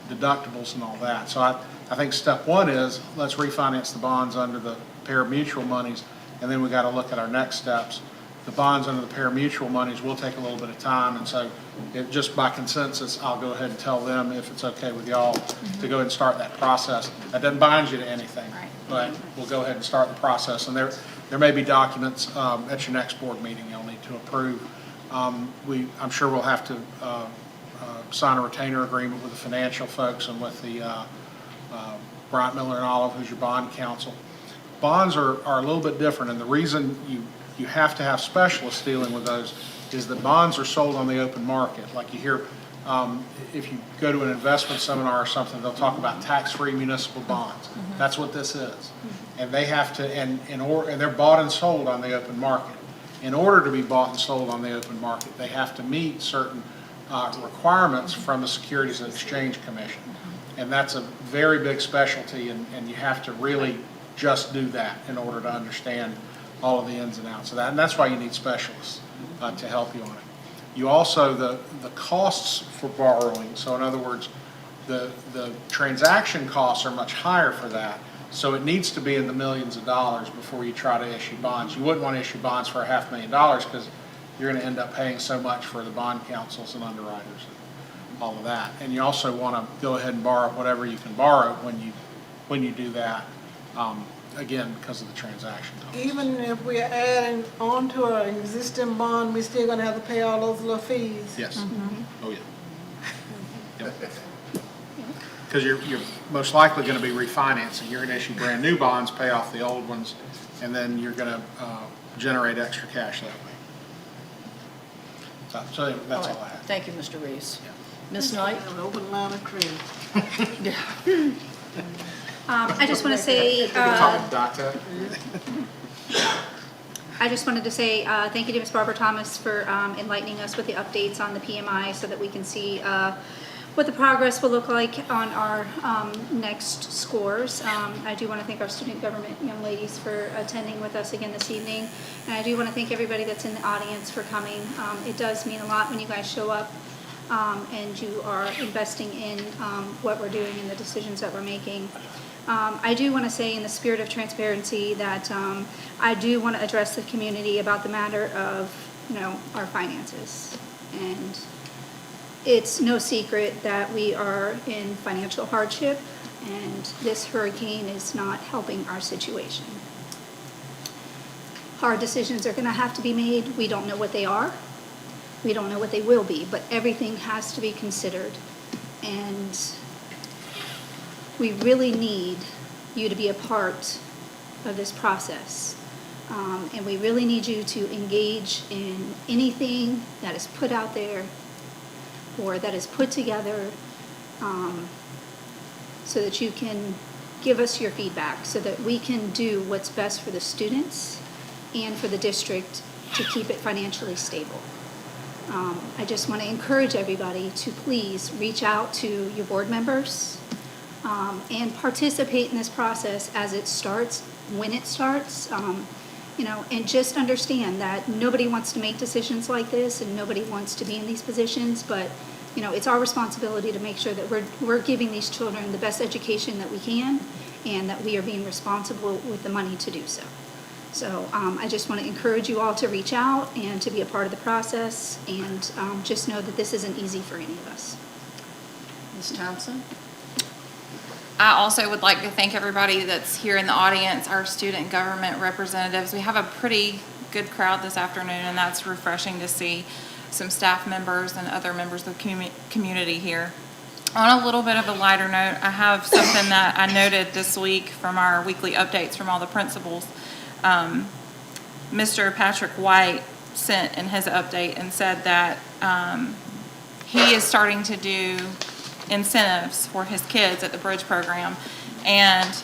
deductibles and all that. So I think step one is, let's refinance the bonds under the pari-mutuel monies, and then we gotta look at our next steps. The bonds under the pari-mutuel monies will take a little bit of time, and so just by consensus, I'll go ahead and tell them, if it's okay with y'all, to go ahead and start that process. That doesn't bind you to anything, but we'll go ahead and start the process. And there may be documents at your next board meeting you'll need to approve. I'm sure we'll have to sign a retainer agreement with the financial folks and with the Bryant Miller and Olive, who's your bond counsel. Bonds are a little bit different, and the reason you have to have specialists dealing with those is that bonds are sold on the open market. Like you hear, if you go to an investment seminar or something, they'll talk about tax-free municipal bonds. That's what this is. And they have to, and they're bought and sold on the open market. In order to be bought and sold on the open market, they have to meet certain requirements from the Securities and Exchange Commission. And that's a very big specialty, and you have to really just do that in order to understand all of the ins and outs of that. And that's why you need specialists to help you on it. You also, the costs for borrowing, so in other words, the transaction costs are much higher for that. So it needs to be in the millions of dollars before you try to issue bonds. You wouldn't want to issue bonds for $500,000 because you're going to end up paying so much for the bond counsels and underwriters and all of that. And you also want to go ahead and borrow whatever you can borrow when you do that, again, because of the transaction costs. Even if we're adding on to our existing bond, we're still gonna have to pay all those little fees. Yes. Oh, yeah. Because you're most likely going to be refinancing. You're going to issue brand new bonds, pay off the old ones, and then you're going to generate extra cash that way. So that's all I have. Thank you, Mr. Reeves. Ms. Knight? An open line of credit. I just want to say, I just wanted to say thank you to Ms. Barbara Thomas for enlightening us with the updates on the PMI so that we can see what the progress will look like on our next scores. I do want to thank our student government young ladies for attending with us again this evening. And I do want to thank everybody that's in the audience for coming. It does mean a lot when you guys show up and you are investing in what we're doing and the decisions that we're making. I do want to say in the spirit of transparency that I do want to address the community about the matter of, our finances. And it's no secret that we are in financial hardship, and this hurricane is not helping our situation. Hard decisions are going to have to be made. We don't know what they are. We don't know what they will be, but everything has to be considered. And we really need you to be a part of this process. And we really need you to engage in anything that is put out there or that is put together so that you can give us your feedback so that we can do what's best for the students and for the district to keep it financially stable. I just want to encourage everybody to please reach out to your board members and participate in this process as it starts, when it starts, and just understand that nobody wants to make decisions like this and nobody wants to be in these positions, but it's our responsibility to make sure that we're giving these children the best education that we can and that we are being responsible with the money to do so. So I just want to encourage you all to reach out and to be a part of the process, and just know that this isn't easy for any of us. Ms. Thompson? I also would like to thank everybody that's here in the audience, our student government representatives. We have a pretty good crowd this afternoon, and that's refreshing to see some staff members and other members of the community here. On a little bit of a lighter note, I have something that I noted this week from our weekly updates from all the principals. Mr. Patrick White sent in his update and said that he is starting to do incentives for his kids at the Bridge program, and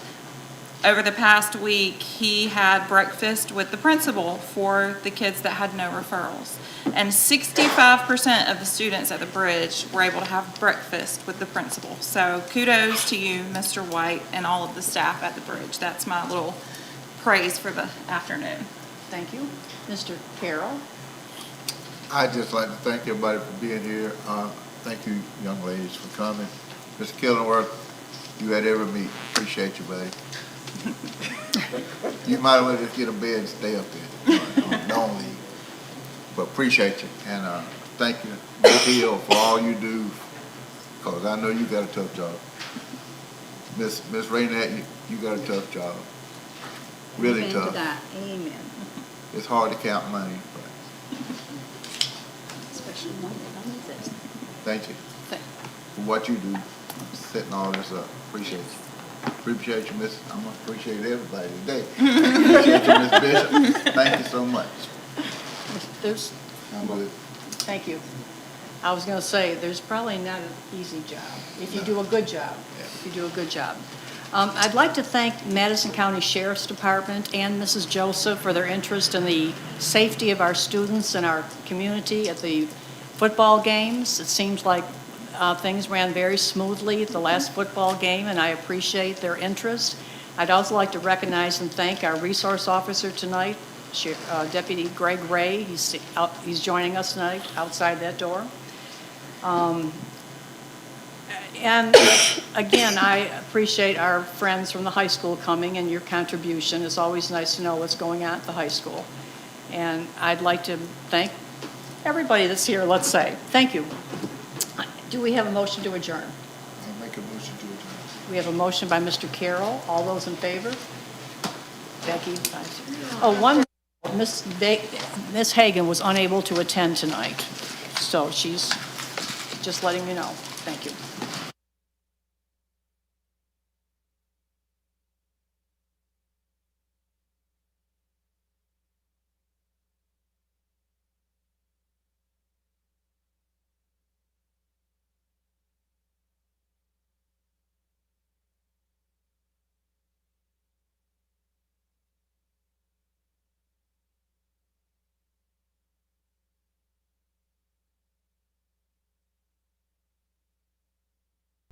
over the past week, he had breakfast with the principal for the kids that had no referrals. And 65% of the students at the bridge were able to have breakfast with the principal. So kudos to you, Mr. White, and all of the staff at the bridge. That's my little praise for the afternoon. Thank you. Mr. Carroll? I'd just like to thank everybody for being here. Thank you, young ladies, for coming. Mr. Killingworth, you had every meet. Appreciate you, buddy. You might as well just get a bed and stay up there. Don't leave. But appreciate you. And thank you, Ms. Hill, for all you do, because I know you got a tough job. Miss Raynette, you got a tough job. Really Amen to tough. that. Amen. It's hard to count money, but Especially one that don't exist. thank you for what you do, setting all this up. Appreciate you. Appreciate you, Miss. I'm gonna appreciate everybody today. Appreciate you, Miss Bishop. Thank you so much. There's, I'm good. thank you. I was going to say, there's probably not an easy job, if you do a good job, if you do a good job. I'd like to thank Madison County Sheriff's Department and Mrs. Joseph for their interest in the safety of our students and our community at the football games. It seems like things ran very smoothly at the last football game, and I appreciate their interest. I'd also like to recognize and thank our resource officer tonight, Deputy Greg Ray. He's joining us tonight outside that door. And again, I appreciate our friends from the high school coming and your contribution. It's always nice to know what's going on at the high school. And I'd like to thank everybody that's here, let's say. Thank you. Do we have a motion to adjourn? I'll make a motion to adjourn. We have a motion by Mr. Carroll. All those in favor? Becky? Oh, one, Miss Hagan was unable to attend tonight, so she's just letting me know. Thank you.